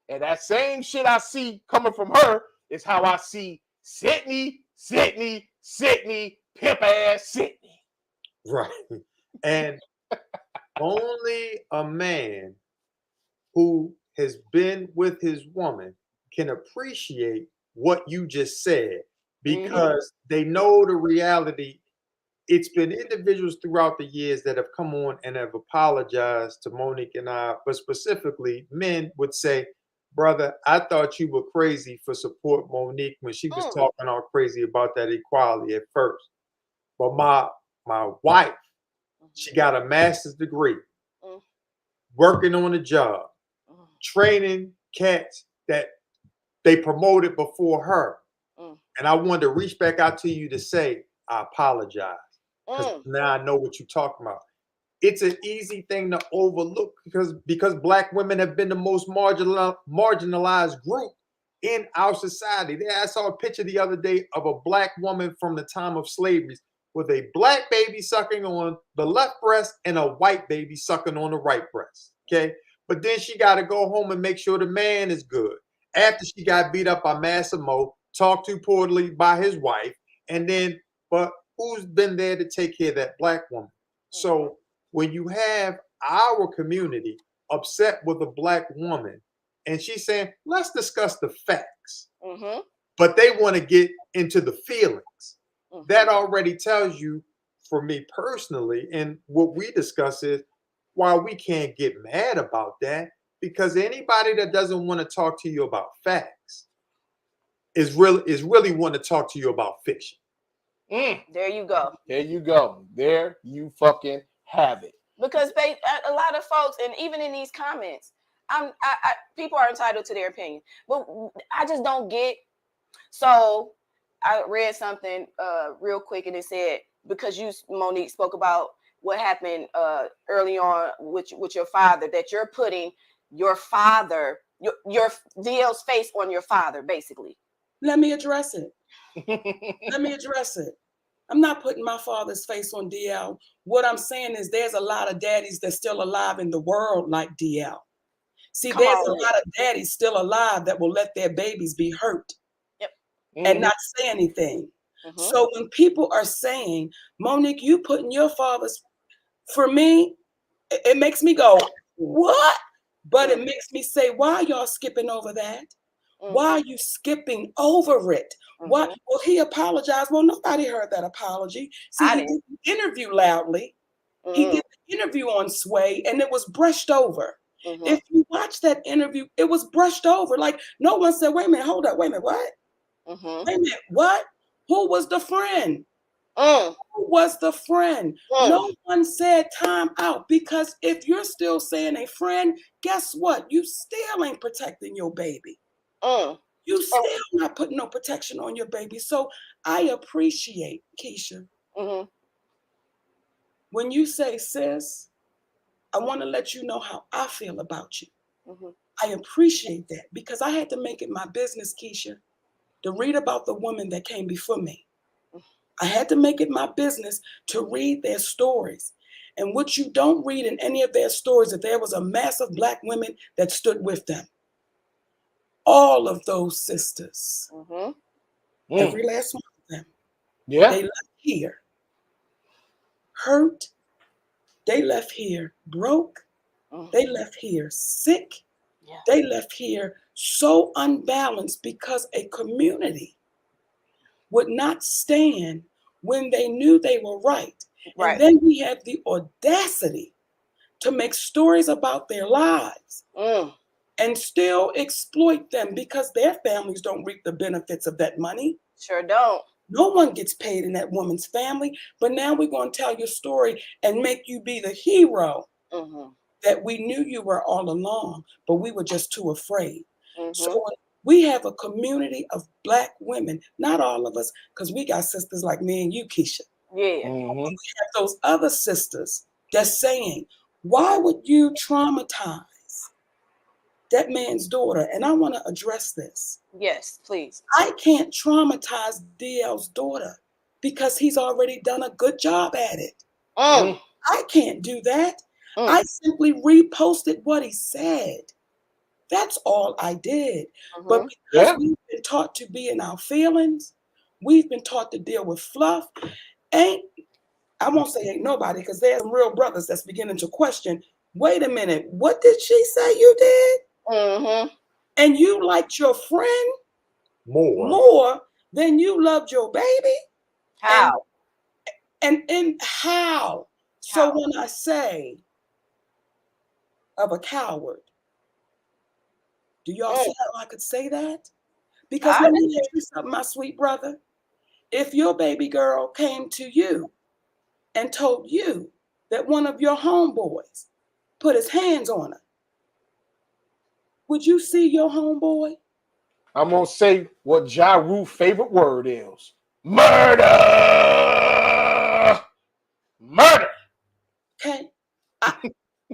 S2: And that same shit I see coming from her is how I see Sidney, pimp ass Sidney.
S5: Right. And only a man who has been with his woman can appreciate what you just said because they know the reality it's been individuals throughout the years that have come on and have apologized to Mo Nique and I, but specifically men would say, brother, I thought you were crazy for support Mo Nique when she was talking all crazy about that equality at first. But my wife, she got a master's degree, working on a job, training cats that they promoted before her. And I wanted to reach back out to you to say, I apologize. Because now I know what you're talking about. It's an easy thing to overlook because Black women have been the most marginalized group in our society. I saw a picture the other day of a Black woman from the time of slavery with a Black baby sucking on the left breast and a white baby sucking on the right breast. Okay. But then she got to go home and make sure the man is good. After she got beat up by Massa Mo, talked to poorly by his wife, and then, but who's been there to take care of that Black woman? So when you have our community upset with a Black woman and she's saying, let's discuss the facts, but they want to get into the feelings, that already tells you, for me personally, and what we discuss is why we can't get mad about that, because anybody that doesn't want to talk to you about facts is really want to talk to you about fiction.
S3: There you go.
S2: There you go. There you fucking have it.
S3: Because a lot of folks, and even in these comments, people are entitled to their opinion, but I just don't get. So I read something real quick, and it said, because you, Mo Nique, spoke about what happened early on with your father, that you're putting your father, your DL's face on your father, basically.
S4: Let me address it. I'm not putting my father's face on DL. What I'm saying is there's a lot of daddies that's still alive in the world like DL. See, there's a lot of daddies still alive that will let their babies be hurt and not say anything. So when people are saying, Mo Nique, you putting your father's, for me, it makes me go, what? But it makes me say, why are y'all skipping over that? Why are you skipping over it? Why? Well, he apologized. Well, nobody heard that apology. See, he did the interview loudly. He did the interview on Sway, and it was brushed over. If you watch that interview, it was brushed over. Like, no one said, wait a minute, hold up, wait a minute, what? Wait a minute, what? Who was the friend? Who was the friend? No one said time out, because if you're still saying a friend, guess what? You still ain't protecting your baby. You still not putting no protection on your baby. So I appreciate, Keisha, when you say, sis, I want to let you know how I feel about you. I appreciate that, because I had to make it my business, Keisha, to read about the woman that came before me. I had to make it my business to read their stories. And what you don't read in any of their stories, that there was a mass of Black women that stood with them. All of those sisters, every last one of them, they left here hurt, they left here broke, they left here sick, they left here so unbalanced because a community would not stand when they knew they were right. And then we have the audacity to make stories about their lives and still exploit them, because their families don't reap the benefits of that money.
S3: Sure don't.
S4: No one gets paid in that woman's family. But now we're going to tell your story and make you be the hero that we knew you were all along, but we were just too afraid. So we have a community of Black women, not all of us, because we got sisters like me and you, Keisha. We have those other sisters that's saying, why would you traumatize that man's daughter? And I want to address this.
S3: Yes, please.
S4: I can't traumatize DL's daughter because he's already done a good job at it. I can't do that. I simply reposted what he said. That's all I did. But because we've been taught to be in our feelings, we've been taught to deal with fluff. I won't say ain't nobody, because there's some real brothers that's beginning to question, wait a minute, what did she say you did? And you liked your friend more than you loved your baby?
S3: How?
S4: And how? So when I say of a coward, do y'all see how I could say that? Because let me tell you something, my sweet brother. If your baby girl came to you and told you that one of your homeboys put his hands on her, would you see your homeboy?
S2: I'm going to say what Ja Rule's favorite word is. Murder! Murder!
S4: Okay.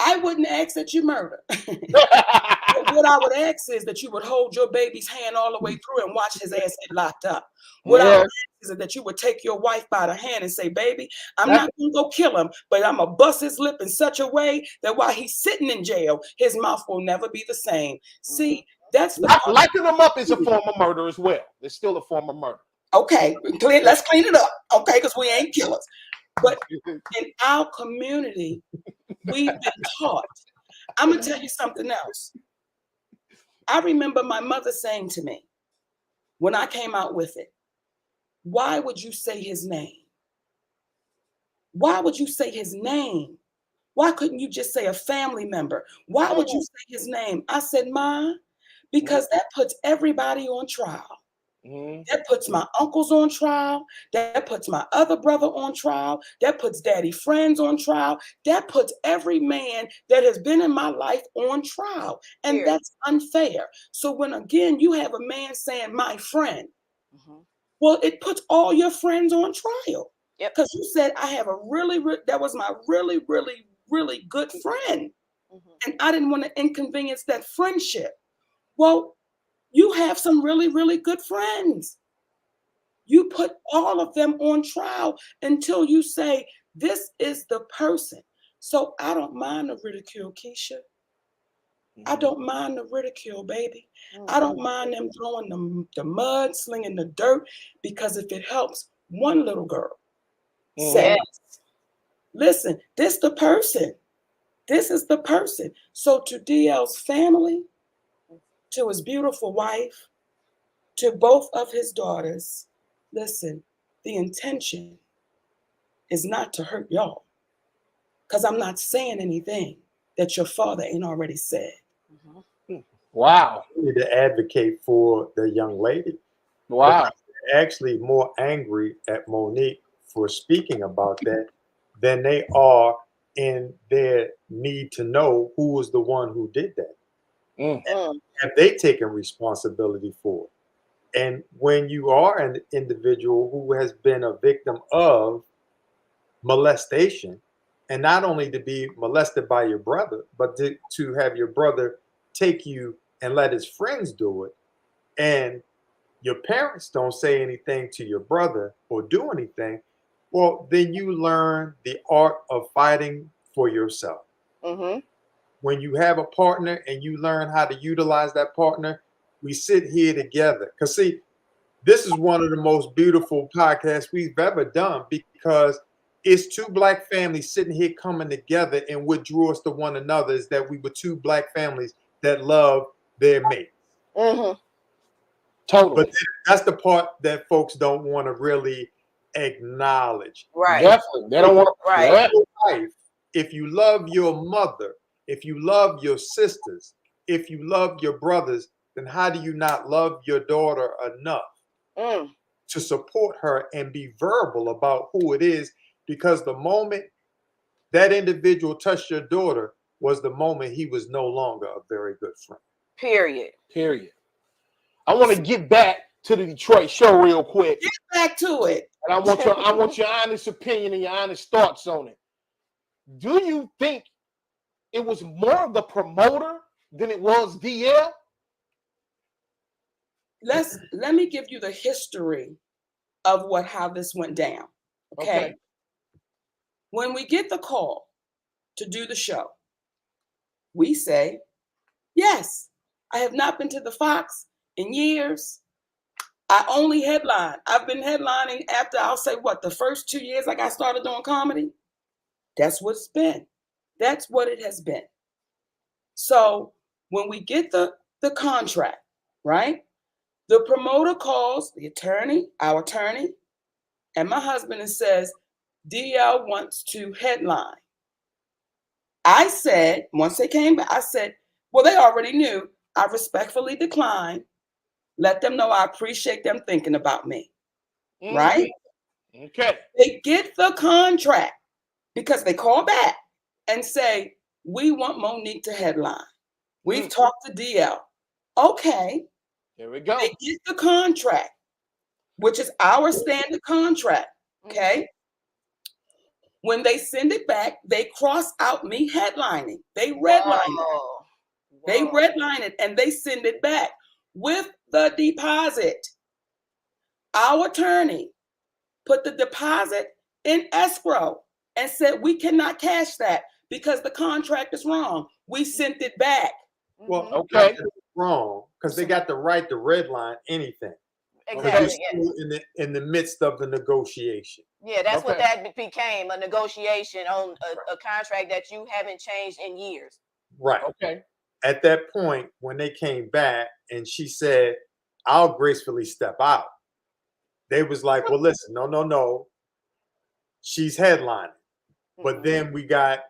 S4: I wouldn't ask that you murder. What I would ask is that you would hold your baby's hand all the way through and watch his ass get locked up. What I would ask is that you would take your wife by the hand and say, baby, I'm not going to go kill him, but I'm going to bust his lip in such a way that while he's sitting in jail, his mouth will never be the same. See, that's the
S2: locking them up is a form of murder as well. It's still a form of murder.
S4: Okay, let's clean it up, okay, because we ain't killers. But in our community, we've been taught. I'm going to tell you something else. I remember my mother saying to me when I came out with it, why would you say his name? Why would you say his name? Why couldn't you just say a family member? Why would you say his name? I said, Ma, because that puts everybody on trial. That puts my uncles on trial. That puts my other brother on trial. That puts daddy friends on trial. That puts every man that has been in my life on trial. And that's unfair. So when, again, you have a man saying, my friend, well, it puts all your friends on trial. Because you said, I have that was my really, really, really good friend. And I didn't want to inconvenience that friendship. Well, you have some really, really good friends. You put all of them on trial until you say, this is the person. So I don't mind the ridicule, Keisha. I don't mind the ridicule, baby. I don't mind them throwing the mud, slinging the dirt, because if it helps one little girl, say, listen, this the person. This is the person. So to DL's family, to his beautiful wife, to both of his daughters, listen, the intention is not to hurt y'all, because I'm not saying anything that your father ain't already said.
S2: Wow.
S5: You need to advocate for the young lady.
S2: Wow.
S5: They're actually more angry at Mo Nique for speaking about that than they are in their need to know who was the one who did that. Have they taken responsibility for it? And when you are an individual who has been a victim of molestation, and not only to be molested by your brother, but to have your brother take you and let his friends do it, and your parents don't say anything to your brother or do anything, well, then you learn the art of fighting for yourself. When you have a partner and you learn how to utilize that partner, we sit here together. Because see, this is one of the most beautiful podcasts we've ever done, because it's two black families sitting here coming together, and what drew us to one another is that we were two black families that love their mates.
S2: Totally.
S5: But that's the part that folks don't want to really acknowledge.
S2: Definitely. They don't want
S5: to. If you love your mother, if you love your sisters, if you love your brothers, then how do you not love your daughter enough to support her and be verbal about who it is? Because the moment that individual touched your daughter was the moment he was no longer a very good friend.
S3: Period.
S2: I want to get back to the Detroit show real quick.
S4: Get back to it.
S2: And I want your honest opinion and your honest thoughts on it. Do you think it was more of the promoter than it was DL?
S4: Let me give you the history of how this went down. Okay. When we get the call to do the show, we say, yes, I have not been to the Fox in years. I only headline. I've been headlining after, I'll say, the first 2 years I got started doing comedy. That's what it's been. That's what it has been. So when we get the contract, right? The promoter calls the attorney, our attorney, and my husband, and says, DL wants to headline. I said, once they came back, I said, well, they already knew. I respectfully declined. Let them know I appreciate them thinking about me. Mm-hmm. Right?
S2: Okay.
S4: They get the contract because they call back and say, we want Mo Nique to headline. We've talked to DL. Okay.
S2: Here we go.
S4: They get the contract, which is our standard contract. Okay. When they send it back, they cross out me headlining. They redline it. They redline it and they send it back with the deposit. Our attorney put the deposit in escrow and said, we cannot cash that because the contract is wrong. We sent it back.
S5: Well, okay. Wrong, because they got the right to redline anything.
S3: Exactly.
S5: In the midst of the negotiation.
S3: Yeah, that's what that became, a negotiation on a contract that you haven't changed in years.
S5: Right.
S2: Okay.
S5: At that point, when they came back and she said, I'll gracefully step out. They was like, well, listen, no. She's headlining. But then we got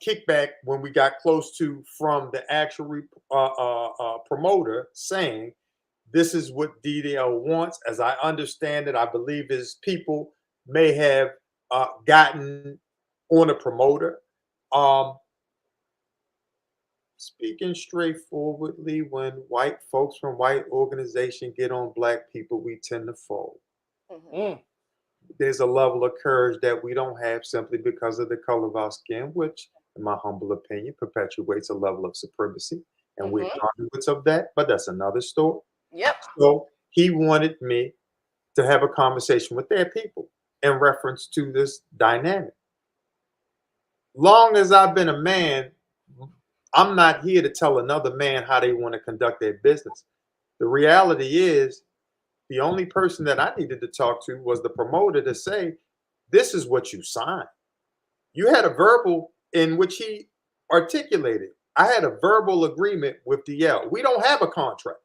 S5: kickback when we got close to from the actual promoter saying, this is what DL wants. As I understand it, I believe his people may have gotten on a promoter. Speaking straightforwardly, when white folks from white organization get on black people, we tend to fold. There's a level of courage that we don't have simply because of the color of our skin, which, in my humble opinion, perpetuates a level of supremacy. And we're conduits of that, but that's another story.
S3: Yep.
S5: So he wanted me to have a conversation with their people in reference to this dynamic. Long as I've been a man, I'm not here to tell another man how they want to conduct their business. The reality is, the only person that I needed to talk to was the promoter to say, this is what you signed. You had a verbal in which he articulated. I had a verbal agreement with DL. We don't have a contract.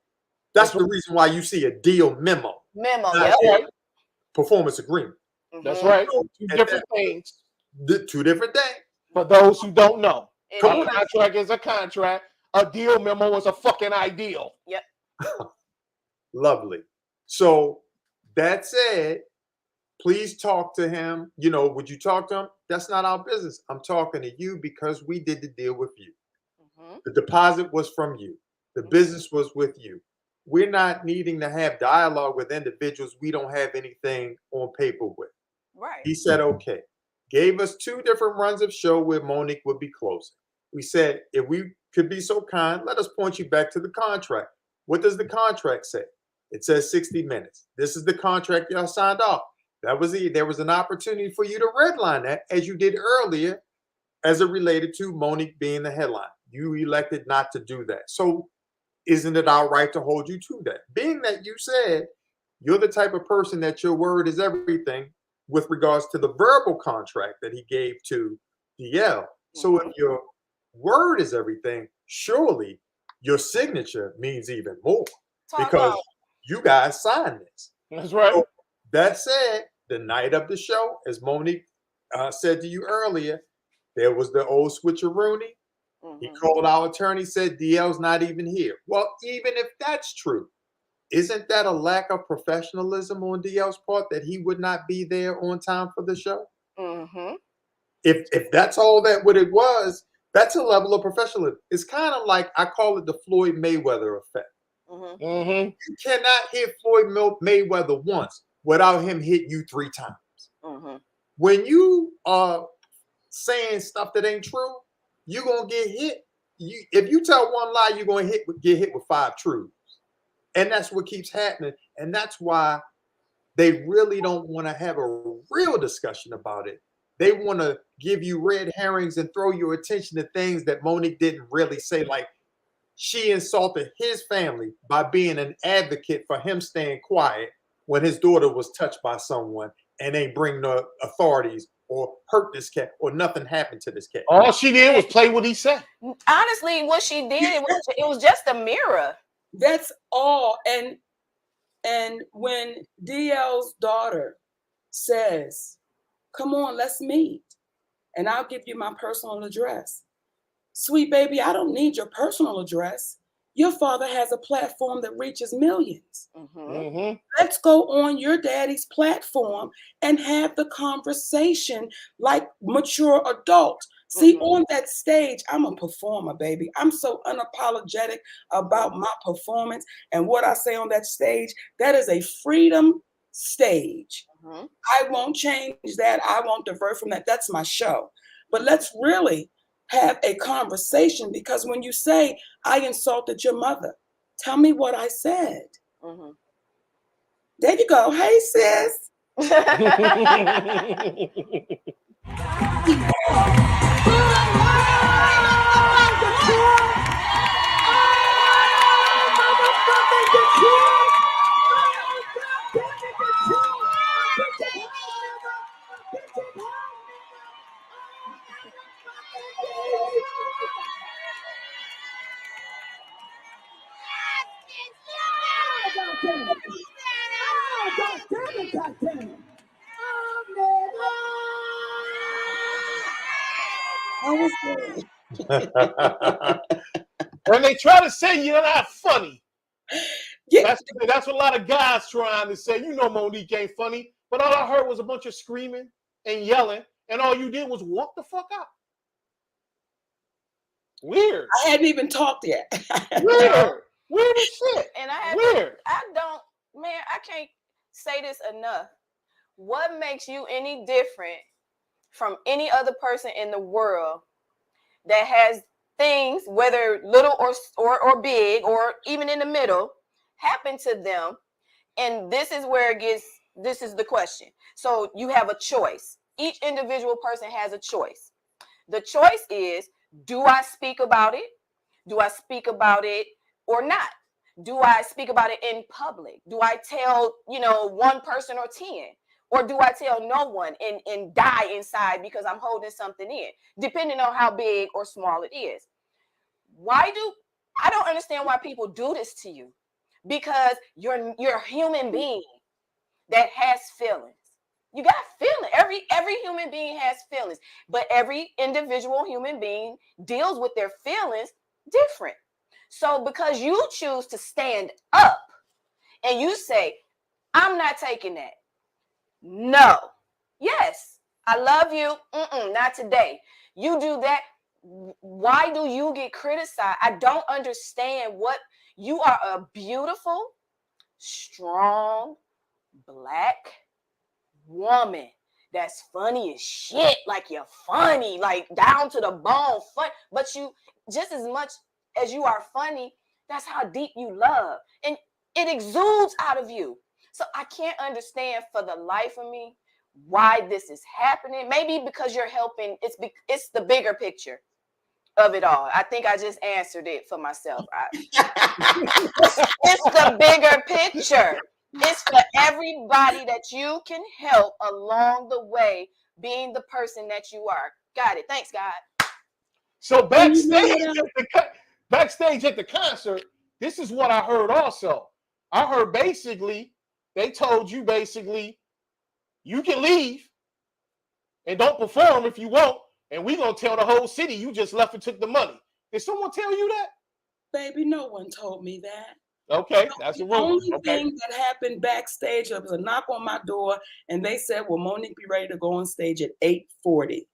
S5: That's the reason why you see a deal memo. Performance agreement.
S2: That's right. Two different things.
S5: Two different things.
S2: For those who don't know. A contract is a contract. A deal memo is a fucking ideal.
S3: Yep.
S5: Lovely. So that said, please talk to him. You know, would you talk to him? That's not our business. I'm talking to you because we did the deal with you. The deposit was from you. The business was with you. We're not needing to have dialogue with individuals we don't have anything on paper with.
S3: Right.
S5: He said, okay. Gave us 2 different runs of show where Mo Nique would be closing. We said, if we could be so kind, let us point you back to the contract. What does the contract say? It says 60 minutes. This is the contract y'all signed off. There was an opportunity for you to redline that as you did earlier as it related to Mo Nique being the headline. You elected not to do that. So isn't it our right to hold you to that? Being that you said you're the type of person that your word is everything with regards to the verbal contract that he gave to DL. So if your word is everything, surely your signature means even more because you guys signed this.
S2: That's right.
S5: So that said, the night of the show, as Mo Nique said to you earlier, there was the old switcheroony. He called our attorney, said DL's not even here. Well, even if that's true, isn't that a lack of professionalism on DL's part that he would not be there on time for the show? If that's all that what it was, that's a level of professionalism. It's kind of like, I call it the Floyd Mayweather effect. You cannot hit Floyd Mayweather once without him hitting you 3 times. When you are saying stuff that ain't true, you're gonna get hit. If you tell one lie, you're gonna get hit with 5 truths. And that's what keeps happening. And that's why they really don't want to have a real discussion about it. They want to give you red herrings and throw your attention to things that Mo Nique didn't really say. Like, she insulted his family by being an advocate for him staying quiet when his daughter was touched by someone and ain't bring the authorities or hurt this cat or nothing happened to this cat.
S2: All she did was play what he said.
S3: Honestly, what she did, it was just a mirror.
S4: That's all. And when DL's daughter says, Come on, let's meet. And I'll give you my personal address. Sweet baby, I don't need your personal address. Your father has a platform that reaches millions. Let's go on your daddy's platform and have the conversation like mature adults. See, on that stage, I'm a performer, baby. I'm so unapologetic about my performance and what I say on that stage. That is a freedom stage. I won't change that. I won't divert from that. That's my show. But let's really have a conversation, because when you say, I insulted your mother, tell me what I said. There you go. Hey, sis.
S2: When they try to say you're not funny, that's what a lot of guys trying to say. You know, Mo Nique ain't funny, but all I heard was a bunch of screaming and yelling, and all you did was walk the fuck out. Weird.
S4: I hadn't even talked yet.
S2: Weird. Weird as shit.
S3: And
S2: Weird.
S3: I can't say this enough. What makes you any different from any other person in the world that has things, whether little or big or even in the middle, happen to them? And this is where this is the question. So you have a choice. Each individual person has a choice. The choice is, do I speak about it? Do I speak about it or not? Do I speak about it in public? Do I tell, one person or 10? Or do I tell no one and die inside because I'm holding something in, depending on how big or small it is? I don't understand why people do this to you, because you're a human being that has feelings. You got feelings. Every human being has feelings, but every individual human being deals with their feelings different. So because you choose to stand up and you say, I'm not taking that. No. Yes, I love you. Not today. You do that. Why do you get criticized? I don't understand. You are a beautiful, strong, Black woman that's funny as shit. Like, you're funny, like down to the bone, fun. But you, just as much as you are funny, that's how deep you love, and it exudes out of you. So I can't understand for the life of me why this is happening. Maybe because you're helping. It's the bigger picture of it all. I think I just answered it for myself. It's the bigger picture. It's for everybody that you can help along the way, being the person that you are. Got it. Thanks, God.
S2: So backstage at the concert, this is what I heard also. I heard basically, they told you basically, you can leave and don't perform if you want, and we're going to tell the whole city you just left and took the money. Did someone tell you that?
S4: Baby, no one told me that.
S2: Okay, that's a rumor.
S4: The only thing that happened backstage, there was a knock on my door, and they said, "Will Mo Nique be ready to go on stage at 8:40?"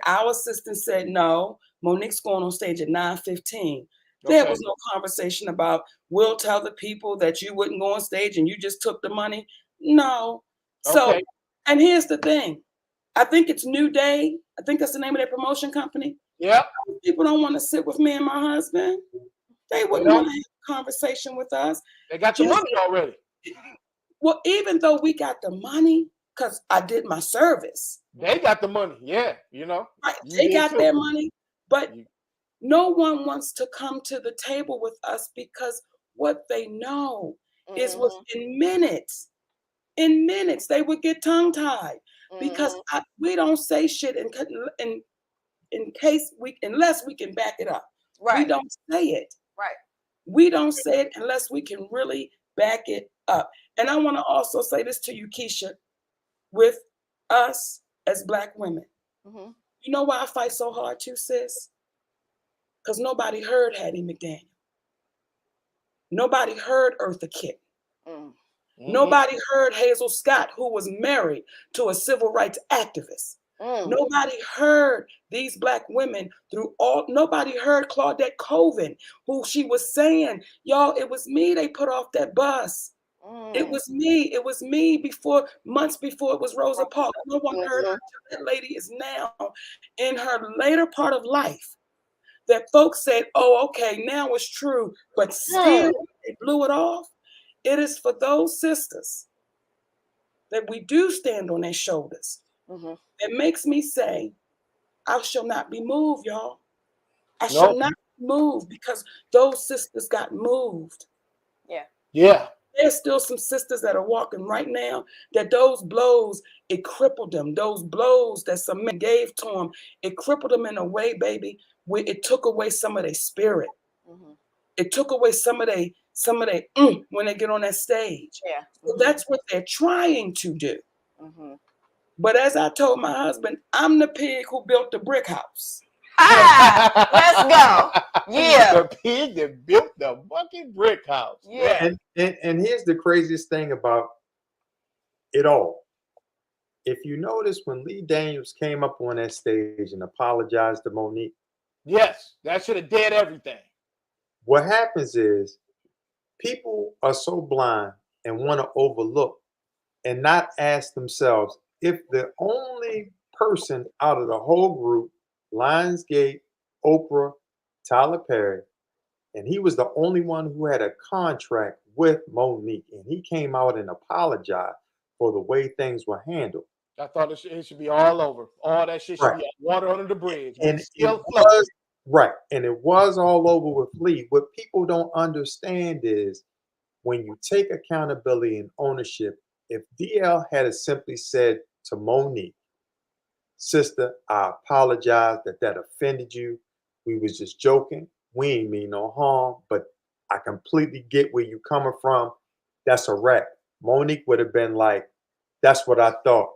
S4: Our assistant said, "No, Mo Nique's going on stage at 9:15." There was no conversation about, we'll tell the people that you wouldn't go on stage and you just took the money. No. So, and here's the thing. I think it's New Day. I think that's the name of their promotion company.
S2: Yeah.
S4: People don't want to sit with me and my husband. They wouldn't want to have a conversation with us.
S2: They got the money already.
S4: Well, even though we got the money, because I did my service.
S2: They got the money. Yeah,
S4: Right. They got their money, but no one wants to come to the table with us, because what they know is within minutes. In minutes, they would get tongue-tied, because we don't say shit unless we can back it up.
S3: Right.
S4: We don't say it.
S3: Right.
S4: We don't say it unless we can really back it up. And I want to also say this to you, Keisha, with us as Black women.
S3: Mm-hmm.
S4: You know why I fight so hard too, sis? Because nobody heard Hattie McDaniel. Nobody heard Eartha Kitt. Mm-hmm. Nobody heard Hazel Scott, who was married to a civil rights activist. Nobody heard these Black women nobody heard Claudette Colvin, who she was saying, y'all, it was me they put off that bus. It was me months before it was Rosa Parks. No one heard her until that lady is now in her later part of life. That folks said, oh, okay, now it's true, but still they blew it off. It is for those sisters that we do stand on their shoulders. It makes me say, I shall not be moved, y'all. I shall not be moved because those sisters got moved.
S2: Yeah.
S4: There's still some sisters that are walking right now that those blows, it crippled them. Those blows that some men gave to them, it crippled them in a way, baby, where it took away some of their spirit. It took away some of their when they get on that stage. So that's what they're trying to do. But as I told my husband, I'm the pig who built the brick house.
S3: Let's go. Yeah.
S2: The pig that built the fucking brick house.
S3: Yeah.
S5: And here's the craziest thing about it all. If you notice when Lee Daniels came up on that stage and apologized to Mo Nique.
S2: Yes, that should have dead everything.
S5: What happens is people are so blind and want to overlook and not ask themselves if the only person out of the whole group, Lionsgate, Oprah, Tyler Perry, and he was the only one who had a contract with Mo Nique, and he came out and apologized for the way things were handled.
S2: I thought it should be all over. All that shit should be water under the bridge.
S5: And it was all over with Lee. What people don't understand is when you take accountability and ownership, if DL had simply said to Mo Nique, sister, I apologize that offended you. We was just joking. We ain't mean no harm, but I completely get where you coming from. That's a wrap. Mo Nique would have been like, that's what I thought.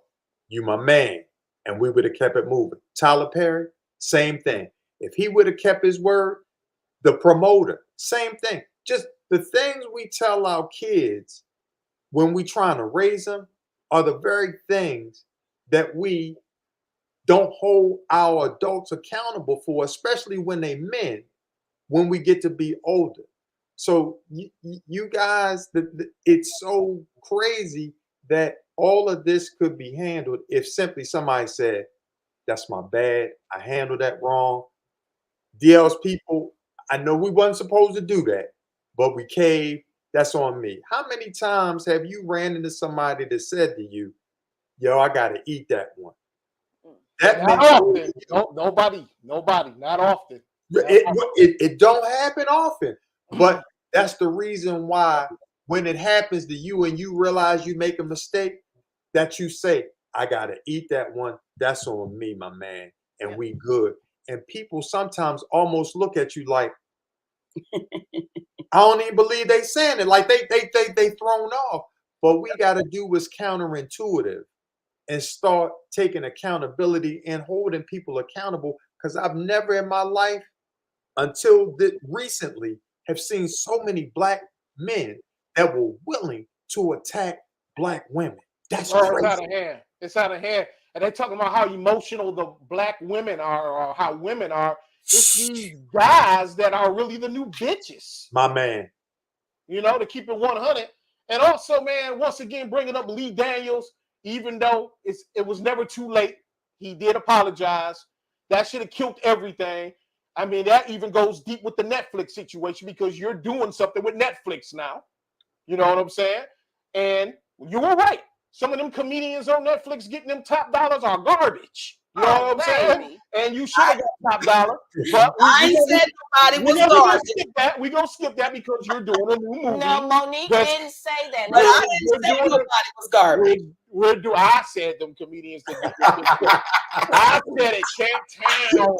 S5: You my man. And we would have kept it moving. Tyler Perry, same thing. If he would have kept his word, the promoter, same thing. Just the things we tell our kids when we trying to raise them are the very things that we don't hold our adults accountable for, especially when they men, when we get to be older. So you guys, it's so crazy that all of this could be handled if simply somebody said, that's my bad. I handled that wrong. DL's people, I know we wasn't supposed to do that, but we caved. That's on me. How many times have you ran into somebody that said to you, yo, I got to eat that one?
S2: That not often. Nobody, not often.
S5: It don't happen often, but that's the reason why when it happens to you and you realize you make a mistake, that you say, I got to eat that one. That's on me, my man. And we good. And people sometimes almost look at you like, I don't even believe they saying it. Like they thrown off. But we got to do what's counterintuitive and start taking accountability and holding people accountable. Because I've never in my life until recently have seen so many Black men that were willing to attack Black women. That's crazy.
S2: It's out of hand. It's out of hand. And they're talking about how emotional the Black women are or how women are. It's these guys that are really the new bitches.
S5: My man.
S2: You know, to keep it 100. And also, man, once again, bringing up Lee Daniels, even though it was never too late, he did apologize. That should have killed everything. I mean, that even goes deep with the Netflix situation because you're doing something with Netflix now. You know what I'm saying? And you were right. Some of them comedians on Netflix getting them top dollars are garbage. You know what I'm saying? And you should have got top dollar. But
S4: I said nobody was garbage.
S2: We're going to skip that because you're doing a new movie.
S3: No, Mo Nique didn't say that.
S4: But I didn't say nobody was garbage.
S2: I said them comedians. I said it, Champ Town.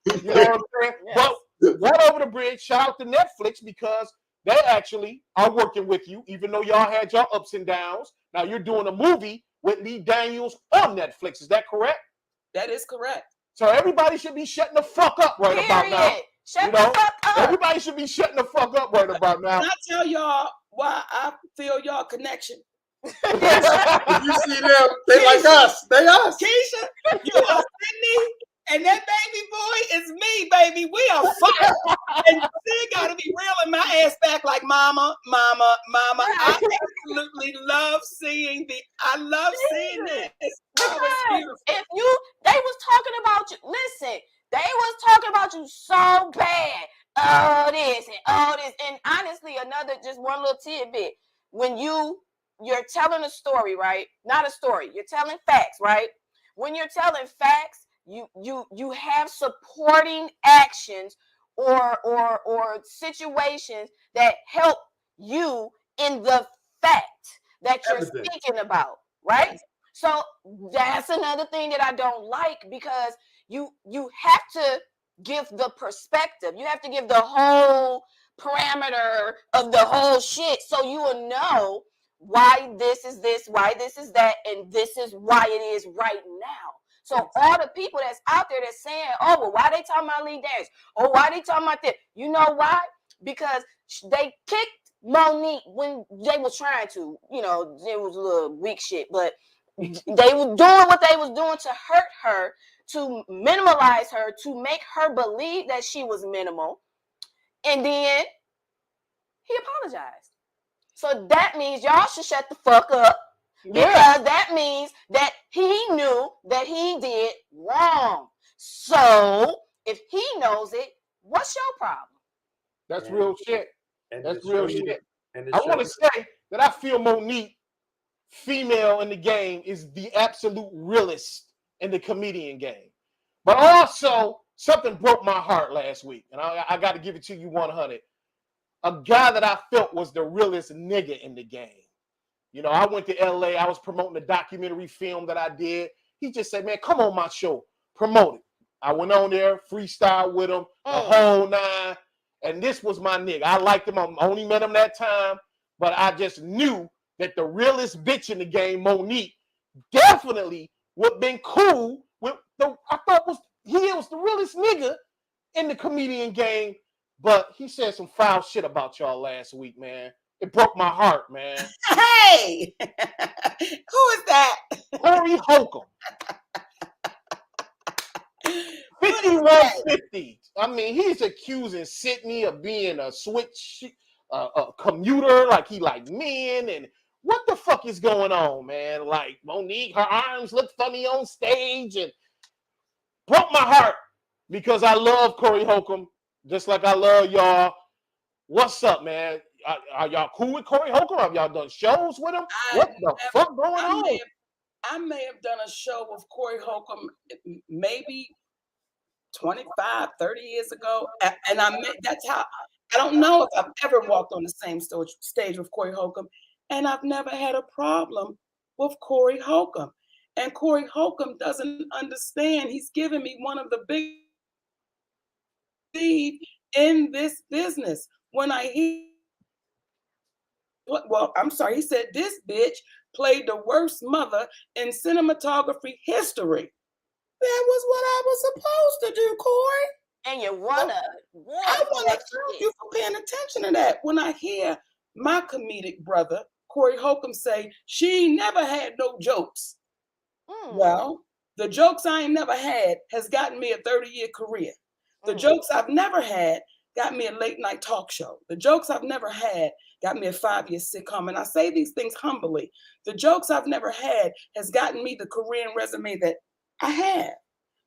S2: You know what I'm saying? Yes. But right over the bridge, shout out to Netflix because they actually are working with you, even though y'all had your ups and downs. Now you're doing a movie with Lee Daniels on Netflix. Is that correct?
S4: That is correct.
S2: So everybody should be shutting the fuck up right about now.
S3: Shut the fuck up.
S2: Everybody should be shutting the fuck up right about now.
S4: Can I tell y'all why I feel y'all connection?
S5: If you see them, they like us. They us.
S4: Keisha, you are Sidney, and that baby boy is me, baby. We are fire. And she got to be reeling my ass back like mama. I absolutely love seeing this.
S3: Because if they was talking about you, listen, they was talking about you so bad. Oh, this and all this. And honestly, just one little tidbit. When you're telling a story, right? Not a story. You're telling facts, right? When you're telling facts, you have supporting actions or situations that help you in the fact that you're speaking about, right? Yes. So that's another thing that I don't like, because you have to give the perspective. You have to give the whole parameter of the whole shit, so you will know why this is this, why this is that, and this is why it is right now. So all the people that's out there that's saying, oh, well, why they talking about Lee Daniels? Oh, why they talking about this? You know why? Because they kicked Mo Nique when they was trying to. You know, it was a little weak shit, but they were doing what they was doing to hurt her, to minimalize her, to make her believe that she was minimal. And then he apologized. So that means y'all should shut the fuck up, because that means that he knew that he did wrong. So if he knows it, what's your problem?
S2: That's real shit. That's real shit. I want to say that I feel Mo Nique, female in the game, is the absolute realest in the comedian game. But also, something broke my heart last week, and I got to give it to you 100. A guy that I felt was the realest nigga in the game. You know, I went to LA. I was promoting a documentary film that I did. He just said, man, come on my show. Promote it. I went on there, freestyle with him, the whole nine. And this was my nigga. I liked him. I only met him that time. But I just knew that the realest bitch in the game, Mo Nique, definitely would have been cool with I thought he was the realest nigga in the comedian game. But he said some foul shit about y'all last week, man. It broke my heart, man.
S4: Hey! Who is that?
S2: Corey Holcomb. 5150. I mean, he's accusing Sidney of being a a commuter, like he like men. And what the fuck is going on, man? Like, Mo Nique, her arms look funny on stage, and broke my heart, because I love Corey Holcomb just like I love y'all. What's up, man? Are y'all cool with Corey Holcomb? Have y'all done shows with him? What the fuck going on?
S4: I may have done a show with Corey Holcomb maybe 25, 30 years ago. And that's how, I don't know if I've ever walked on the same stage with Corey Holcomb. And I've never had a problem with Corey Holcomb. And Corey Holcomb doesn't understand. He's giving me one of the big in this business. When I hear, well, I'm sorry, he said this bitch played the worst mother in cinematography history. That was what I was supposed to do, Corey.
S3: And you I
S4: want to thank you for paying attention to that. When I hear my comedic brother, Corey Holcomb, say, she ain't never had no jokes. Well, the jokes I ain't never had has gotten me a 30-year career. The jokes I've never had got me a late night talk show. The jokes I've never had got me a 5-year sitcom. And I say these things humbly. The jokes I've never had has gotten me the career and resume that I have.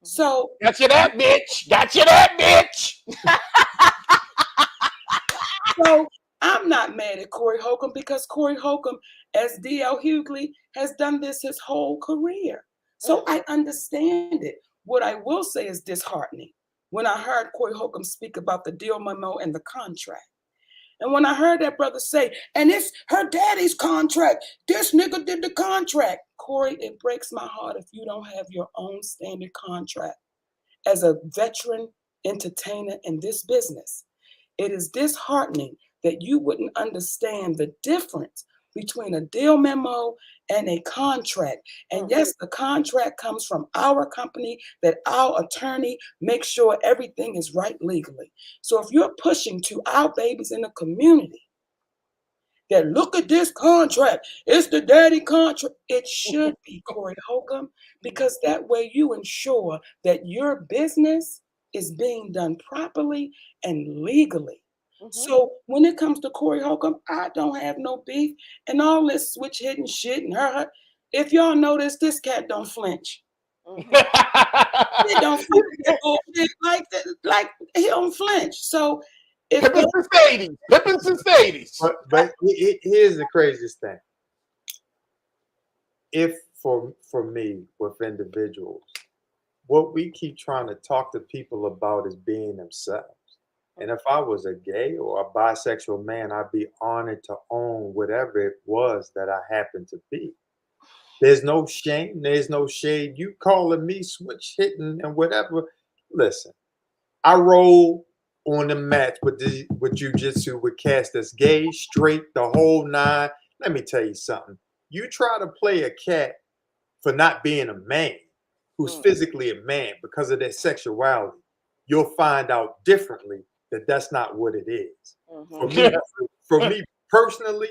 S4: So
S2: got you that bitch. Got you that bitch.
S4: So I'm not mad at Corey Holcomb, because Corey Holcomb, as D.L. Hughley, has done this his whole career. So I understand it. What I will say is disheartening. When I heard Corey Holcomb speak about the deal memo and the contract, and when I heard that brother say, and it's her daddy's contract, this nigga did the contract. Corey, it breaks my heart if you don't have your own standard contract. As a veteran entertainer in this business, it is disheartening that you wouldn't understand the difference between a deal memo and a contract. And yes, the contract comes from our company that our attorney makes sure everything is right legally. So if you're pushing to our babies in the community that look at this contract, it's the daddy contract, it should be Corey Holcomb, because that way you ensure that your business is being done properly and legally. So when it comes to Corey Holcomb, I don't have no beef and all this switch hitting shit and her. If y'all notice, this cat don't flinch. He don't flinch like he don't flinch. So if
S2: Pippins and Stadies.
S5: But here's the craziest thing. If for me with individuals, what we keep trying to talk to people about is being themselves. And if I was a gay or a bisexual man, I'd be honored to own whatever it was that I happened to be. There's no shame. There's no shade. You calling me switch hitting and whatever. Listen, I roll on the mat with jujitsu with cats that's gay, straight, the whole nine. Let me tell you something. You try to play a cat for not being a man, who's physically a man because of their sexuality, you'll find out differently that that's not what it is. For me personally,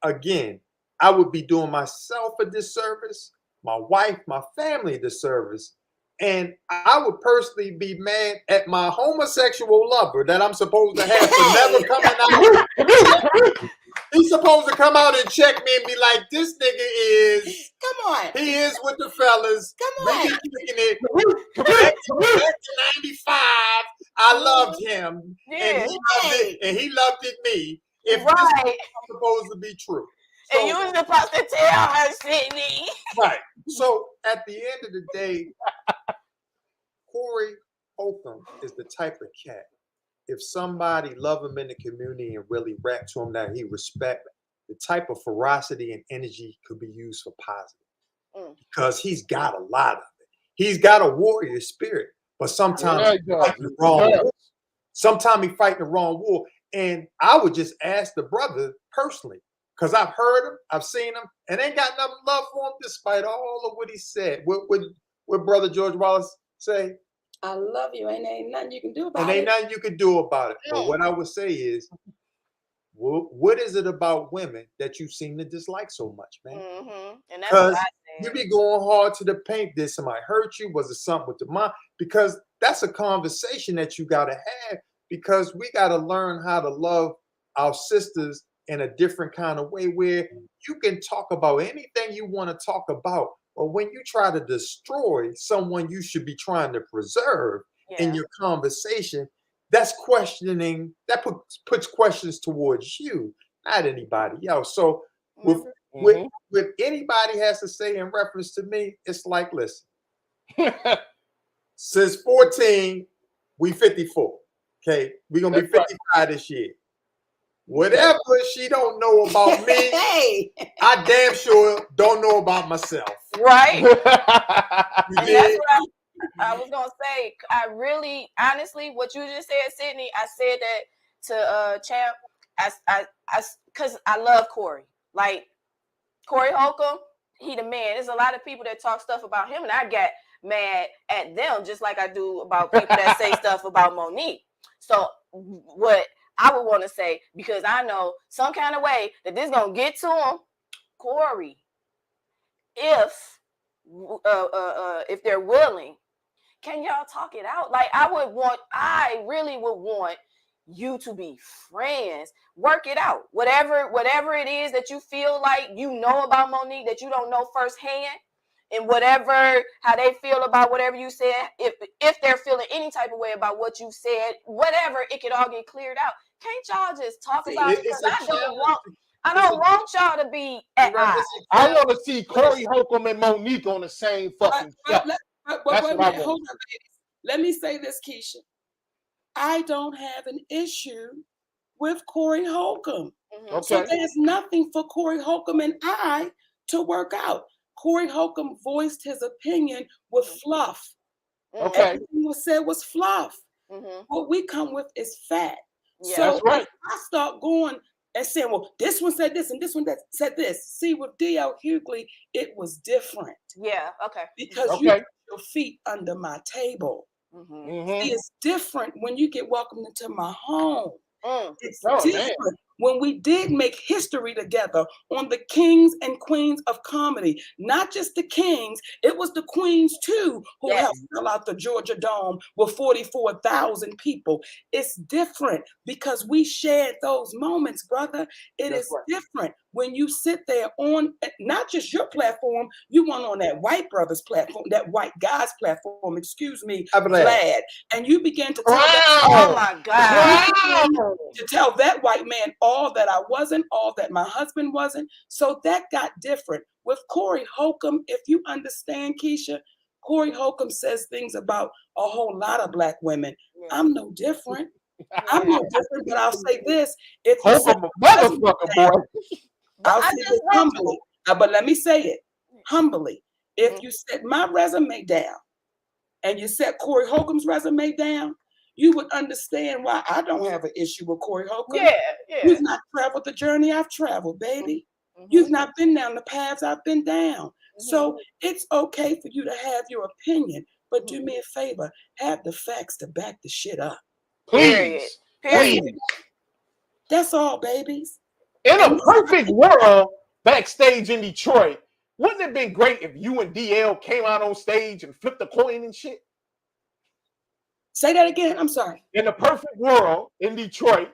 S5: again, I would be doing myself a disservice, my wife, my family a disservice, and I would personally be mad at my homosexual lover that I'm supposed to have for never coming out. He's supposed to come out and check me and be like, this nigga is,
S4: come on,
S5: he is with the fellas.
S4: Come on.
S5: We be kicking it. Back to 95, I loved him, and he loved me. If this is supposed to be true.
S3: So, and you was supposed to tell her, Sidney.
S5: Right. So at the end of the day, Corey Holcomb is the type of cat. If somebody love him in the community and really rap to him that he respect, the type of ferocity and energy could be used for positive. Because he's got a lot of it. He's got a warrior spirit, but sometimes he's fighting the wrong war. Sometimes he's fighting the wrong war. And I would just ask the brother personally, because I've heard him, I've seen him, and ain't got nothing love for him despite all of what he said. What Brother George Wallace say?
S4: I love you, and ain't nothing you can do about it.
S5: And ain't nothing you can do about it. But what I would say is, what is it about women that you seem to dislike so much, man? Because you be going hard to the paint. Did somebody hurt you? Was it something with the mind? Because that's a conversation that you got to have, because we got to learn how to love our sisters in a different kind of way, where you can talk about anything you want to talk about. But when you try to destroy someone you should be trying to preserve in your conversation, that's questioning, that puts questions towards you, not anybody else. So with anybody has to say in reference to me, it's like, listen, since 14, we 54. Okay, we're going to be 55 this year. Whatever she don't know about me, I damn sure don't know about myself.
S3: Right? That's what I was gonna say. I really, honestly, what you just said, Sidney, I said that to Champ. Because I love Corey. Like Corey Holcomb, he the man. There's a lot of people that talk stuff about him, and I get mad at them just like I do about people that say stuff about Mo Nique. So what I would want to say, because I know some kind of way that this gonna get to him, Corey, if they're willing, can y'all talk it out? Like I really would want you to be friends, work it out. Whatever it is that you feel like you know about Mo Nique that you don't know firsthand, and how they feel about whatever you said, if they're feeling any type of way about what you said, whatever, it could all get cleared out. Can't y'all just talk about it? Because I don't want y'all to be at odds.
S2: I want to see Corey Holcomb and Mo Nique on the same fucking stuff.
S4: Hold on, let me say this, Keisha. I don't have an issue with Corey Holcomb. Okay. So there's nothing for Corey Holcomb and I to work out. Corey Holcomb voiced his opinion with fluff. Okay. Everything was said was fluff. What we come with is fact. Yeah, so that's right. I start going and saying, well, this one said this and this one that said this. See, with D.L. Hughley, it was different.
S3: Yeah, okay.
S4: Because you put your feet under my table. See, it's different when you get welcomed into my home. It's different when we did make history together on the kings and queens of comedy. Not just the kings, it was the queens too who helped fill out the Georgia Dome with 44,000 people. It's different because we shared those moments, brother. It is different when you sit there on not just your platform, you went on that white brother's platform, that white guy's platform, excuse me, Vlad, and you began to tell
S3: oh my God.
S4: To tell that white man all that I wasn't, all that my husband wasn't. So that got different. With Corey Holcomb, if you understand, Keisha, Corey Holcomb says things about a whole lot of Black women. I'm no different. I'm no different, but I'll say this. If you
S2: Holcomb, motherfucker, boy.
S4: I'll say this humbly, but let me say it humbly. If you set my resume down and you set Corey Holcomb's resume down, you would understand why I don't have an issue with Corey Holcomb. You've not traveled the journey I've traveled, baby. You've not been down the paths I've been down. So it's okay for you to have your opinion, but do me a favor, have the facts to back the shit up.
S2: Please.
S4: That's all, babies.
S2: In a perfect world, backstage in Detroit, wouldn't it have been great if you and DL came out on stage and flipped a coin and shit?
S4: Say that again. I'm sorry.
S2: In the perfect world in Detroit,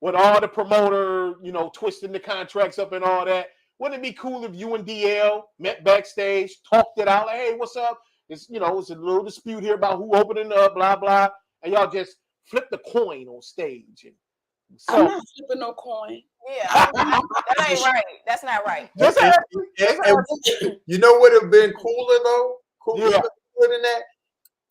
S2: with all the promoter, twisting the contracts up and all that, wouldn't it be cool if you and DL met backstage, talked it out, like, hey, what's up? It's it's a little dispute here about who opening up, blah blah, and y'all just flip the coin on stage. And
S4: I'm not flipping no coin.
S3: Yeah, that ain't right. That's not right.
S5: You know what would have been cooler though? Cooler than that?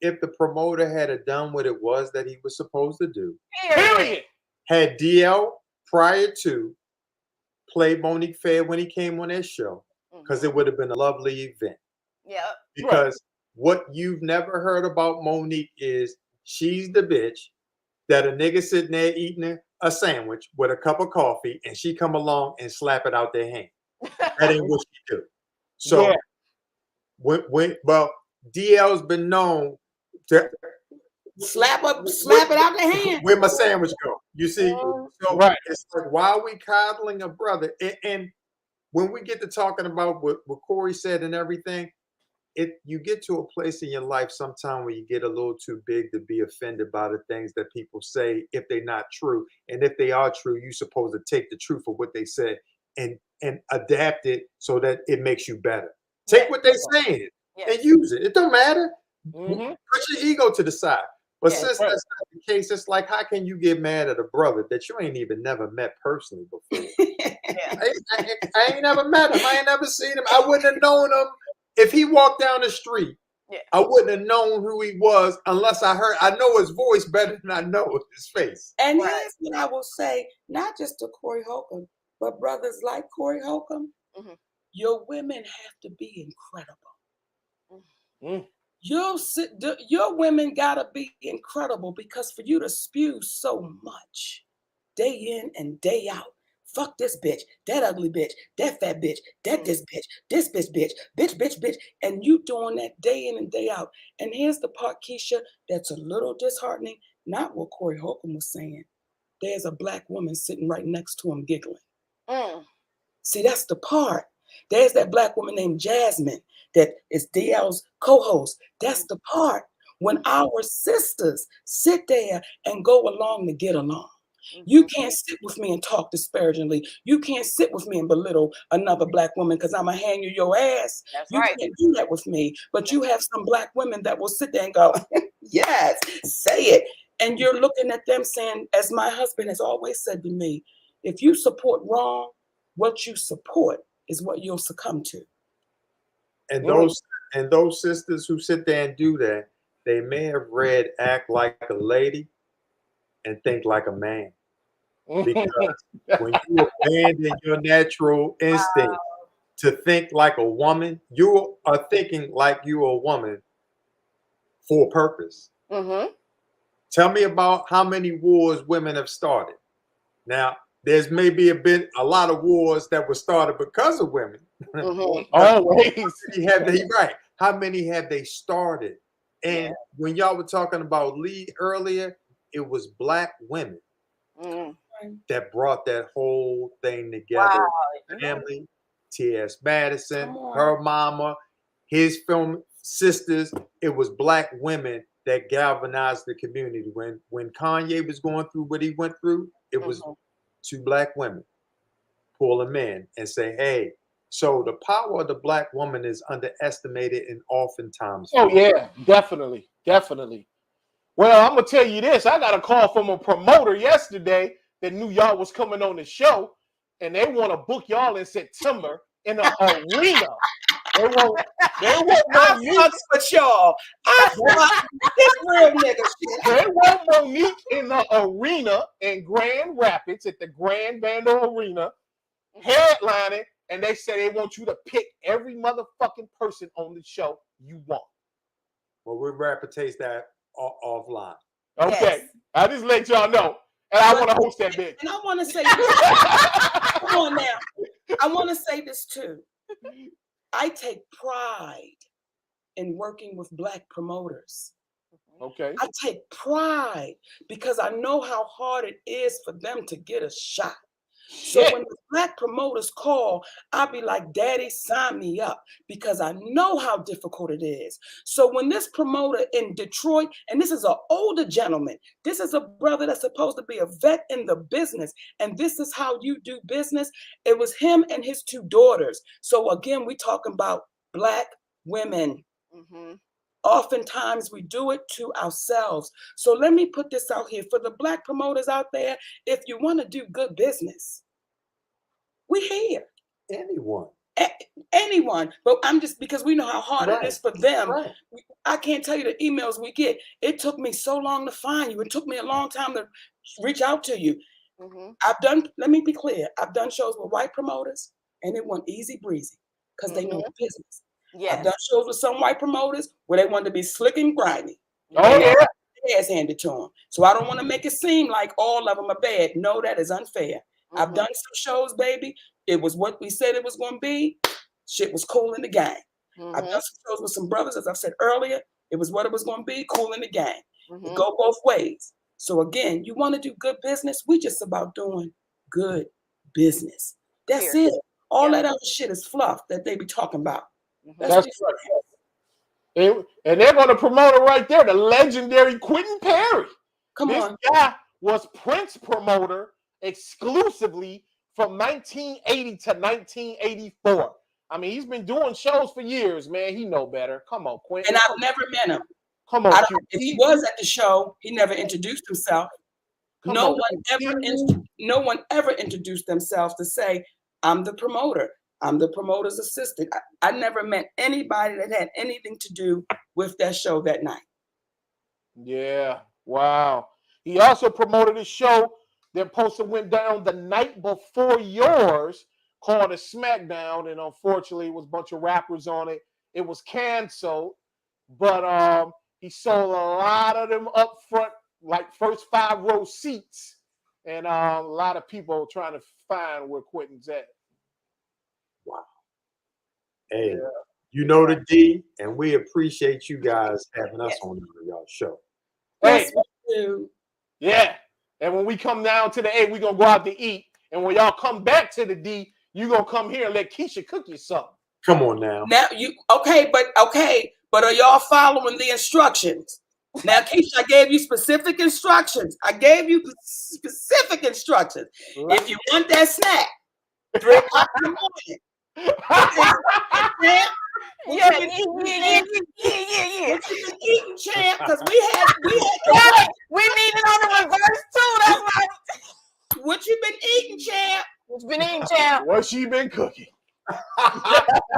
S5: If the promoter had done what it was that he was supposed to do.
S2: Period.
S5: Had DL prior to played Mo Nique fair when he came on that show, because it would have been a lovely event.
S3: Yeah.
S5: Because what you've never heard about Mo Nique is she's the bitch that a nigga sitting there eating a sandwich with a cup of coffee and she come along and slap it out their hand. That ain't what she do. So when DL's been known to
S4: slap it out the hand.
S5: Where my sandwich go? You see? So it's like, why are we coddling a brother? And when we get to talking about what Corey said and everything, you get to a place in your life sometime where you get a little too big to be offended by the things that people say if they're not true. And if they are true, you're supposed to take the truth of what they said and adapt it so that it makes you better. Take what they're saying and use it. It don't matter. Put your ego to the side. But since that's not the case, it's like, how can you get mad at a brother that you ain't even never met personally before? I ain't never met him. I ain't never seen him. I wouldn't have known him. If he walked down the street, I wouldn't have known who he was unless I know his voice better than I know his face.
S4: And here's what I will say, not just to Corey Holcomb, but brothers like Corey Holcomb, your women have to be incredible. Your women gotta be incredible, because for you to spew so much day in and day out, fuck this bitch, that ugly bitch, that fat bitch, that this bitch, and you doing that day in and day out. And here's the part, Keisha, that's a little disheartening. Not what Corey Holcomb was saying. There's a Black woman sitting right next to him giggling. See, that's the part. There's that Black woman named Jasmine that is DL's co-host. That's the part when our sisters sit there and go along to get along. You can't sit with me and talk disparagingly. You can't sit with me and belittle another Black woman because I'm going to hand you your ass. You can't do that with me. But you have some Black women that will sit there and go, yes, say it. And you're looking at them saying, as my husband has always said to me, if you support wrong, what you support is what you'll succumb to.
S5: And those sisters who sit there and do that, they may have read Act Like a Lady and Think Like a Man. Because when you abandon your natural instinct to think like a woman, you are thinking like you're a woman for a purpose. Tell me about how many wars women have started. Now, there's maybe a lot of wars that were started because of women.
S2: Mm-hmm. Always.
S5: How many have they started? And when y'all were talking about Lee earlier, it was Black women that brought that whole thing together.
S3: Wow.
S5: Family, T.S. Madison, her mama, his film sisters. It was Black women that galvanized the community. When Kanye was going through what he went through, it was two Black women pull him in and say, hey, so the power of the Black woman is underestimated and oftentimes.
S2: Oh, yeah, definitely. Definitely. Well, I'm going to tell you this. I got a call from a promoter yesterday that knew y'all was coming on the show, and they want to book y'all in September in an arena. They want
S4: I fucks with y'all. I fuck this real nigga shit.
S2: They want Mo Nique in the arena in Grand Rapids at the Grand Bando Arena, headlining, and they say they want you to pick every motherfucking person on the show you want.
S5: Well, we'll reputate that offline.
S2: Okay. Yes. I just let y'all know. And I want to host that bitch.
S4: And I want to say this. Come on now. I want to say this too. I take pride in working with Black promoters.
S2: Okay.
S4: I take pride because I know how hard it is for them to get a shot. So when the Black promoters call, I'll be like, Daddy, sign me up, because I know how difficult it is. So when this promoter in Detroit, and this is an older gentleman, this is a brother that's supposed to be a vet in the business, and this is how you do business. It was him and his two daughters. So again, we talking about Black women. Mm-hmm. Oftentimes we do it to ourselves. So let me put this out here for the Black promoters out there. If you want to do good business, we here. Anyone. But I'm just, because we know how hard it is for them. Right. I can't tell you the emails we get. It took me so long to find you. It took me a long time to reach out to you. Mm-hmm. Let me be clear. I've done shows with white promoters and it went easy breezy because they know the business. Yes. I've done shows with some white promoters where they wanted to be slick and grimy.
S2: Oh, yeah.
S4: Ass handed to them. So I don't want to make it seem like all of them are bad. No, that is unfair. Mm-hmm. I've done some shows, baby. It was what we said it was going to be. Shit was cool in the game. Mm-hmm. I've done some shows with some brothers, as I've said earlier. It was what it was going to be, cool in the game. Mm-hmm. It go both ways. So again, you want to do good business? We just about doing good business. That's it. All that other shit is fluff that they be talking about.
S2: That's right. And they're going to promote it right there. The legendary Quentin Perry. This guy was Prince promoter exclusively from 1980 to 1984. I mean, he's been doing shows for years, man. He know better. Come on, Quentin.
S4: And I've never met him.
S2: Come on.
S4: If he was at the show, he never introduced himself. No one ever introduced themselves to say, I'm the promoter. I'm the promoter's assistant. I never met anybody that had anything to do with that show that night.
S2: Yeah. Wow. He also promoted a show that posted went down the night before yours called a SmackDown. And unfortunately, it was a bunch of rappers on it. It was canceled. But he sold a lot of them up front, like first 5-row seats. And a lot of people trying to find where Quentin's at.
S5: Wow. Hey, you know the D, and we appreciate you guys having us on y'all show.
S2: Hey, yeah. And when we come down to the A, we're going to go out to eat. And when y'all come back to the D, you're going to come here and let Keisha cook you something.
S5: Come on now.
S4: Now, but are y'all following the instructions? Now, Keisha, I gave you specific instructions. If you want that snack, 3 o'clock in the morning.
S3: Yeah.
S4: What you been eating, champ? Because we had
S3: we need it on the reverse too. That's why.
S4: What you been eating, champ?
S3: What you been eating, champ?
S2: What she been cooking?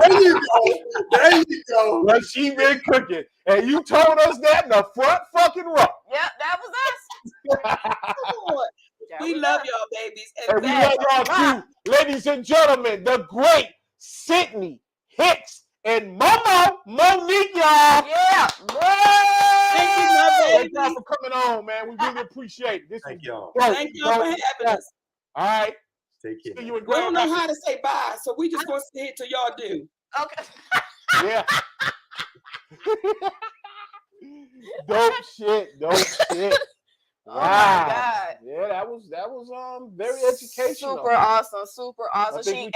S5: There you go.
S2: What she been cooking? And you told us that in the front fucking row.
S3: Yep, that was us.
S4: We love y'all, babies.
S2: And we love y'all too. Ladies and gentlemen, the great Sidney Hicks and Mo Nique, y'all.
S3: Yeah.
S4: Thank you, my baby.
S2: Thank y'all for coming on, man. We really appreciate it.
S5: Thank y'all.
S4: Thank y'all for having us.
S2: All right.
S5: Take care.
S2: See you in
S4: We don't know
S2: Grand
S4: how to say bye, so we just gonna sit here till y'all do.
S3: Okay.
S2: Yeah. Dope shit.
S3: Oh my God.
S2: Yeah, that was very educational.
S3: Super awesome. She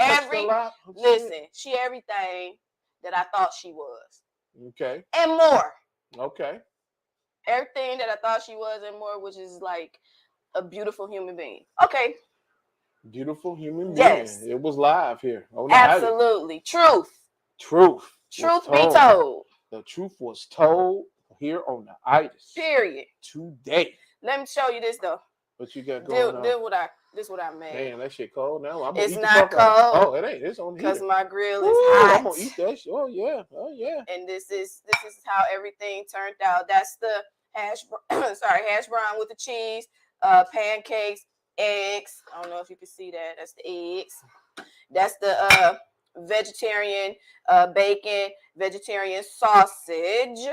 S3: everything that I thought she was.
S2: Okay.
S3: And more.
S2: Okay.
S3: Everything that I thought she was and more, which is like a beautiful human being. Okay.
S2: Beautiful human being.
S3: Yes.
S2: It was live here.
S3: Absolutely. Truth be told.
S2: The truth was told here on the itis.
S3: Period.
S2: Today.
S3: Let me show you this though.
S2: What you got going on?
S3: This what I made.
S2: Damn, that shit cold now.
S3: It's not cold.
S2: Oh, it ain't. It's on here.
S3: Because my grill is hot.
S2: I'm gonna eat that shit. Oh yeah.
S3: And this is how everything turned out. That's the hash brown with the cheese, pancakes, eggs. I don't know if you can see that. That's the eggs. That's the vegetarian bacon, vegetarian sausage.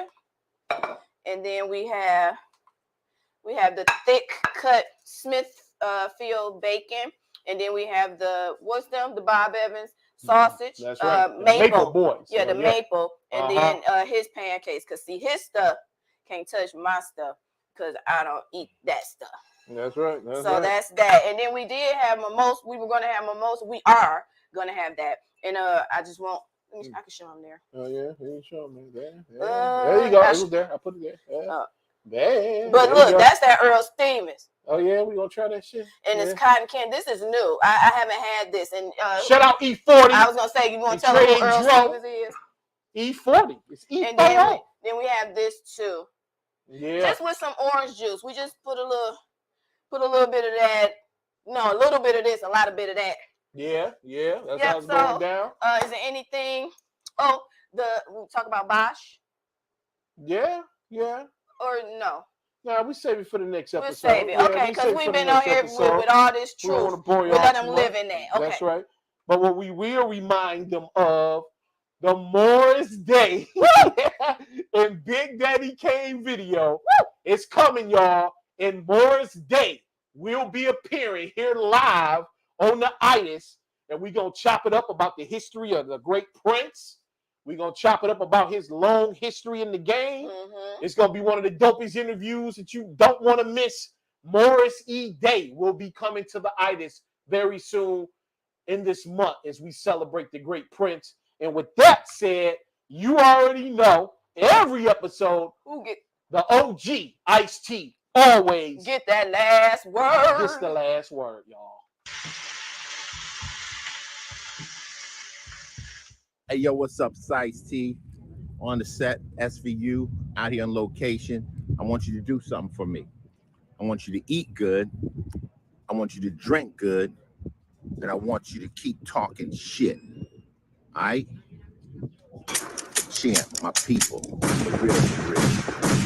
S3: And then we have the thick cut Smithfield bacon. And then we have the Bob Evans sausage.
S2: That's right.
S3: Maple
S2: boys.
S3: Yeah, the maple. And then his pancakes. Because see, his stuff can't touch my stuff because I don't eat that stuff.
S2: That's right.
S3: That's that. And then we did have mimosa. We were going to have mimosa. We are going to have that. And I just want, I can show them there.
S2: Oh, yeah. You show me there. There you go. It was there. I put it there. There.
S3: But
S2: there
S3: look, that's that Earl Stevens.
S2: Oh, yeah. We going to try that shit.
S3: And it's cotton candy. This is new. I haven't had this. And
S2: shout out E40.
S3: I was going to say, you want to tell them who Earl Stevens is?
S2: E40. It's E40.
S3: And then we have this too.
S2: Yeah.
S3: Just with some orange juice. We just put a little bit of that. No, a little bit of this, a lot of bit of that.
S2: Yeah. That's how it's going down.
S3: Is there anything? Oh, we talk about Bosch.
S2: Yeah.
S3: Or no?
S2: Nah, we save it for the next episode.
S3: We'll save it. Okay, because we've been on here with all this truth. We let them live in that. Okay.
S2: That's right. But what we will remind them of, the Morris Day and Big Daddy Kane video is coming, y'all. And Morris Day will be appearing here live on the itis. And we're going to chop it up about the history of the great Prince. We're going to chop it up about his long history in the game. Mm-hmm. It's going to be one of the dopest interviews that you don't want to miss. Morris E. Day will be coming to the itis very soon in this month as we celebrate the great Prince. And with that said, you already know every episode, the OG Ice-T always
S3: get that last word.
S2: Just the last word, y'all.
S1: Hey, yo, what's up? It's Ice-T on the set, SVU, out here on location. I want you to do something for me. I want you to eat good. I want you to drink good. And I want you to keep talking shit. All right? Champ, my people, the real.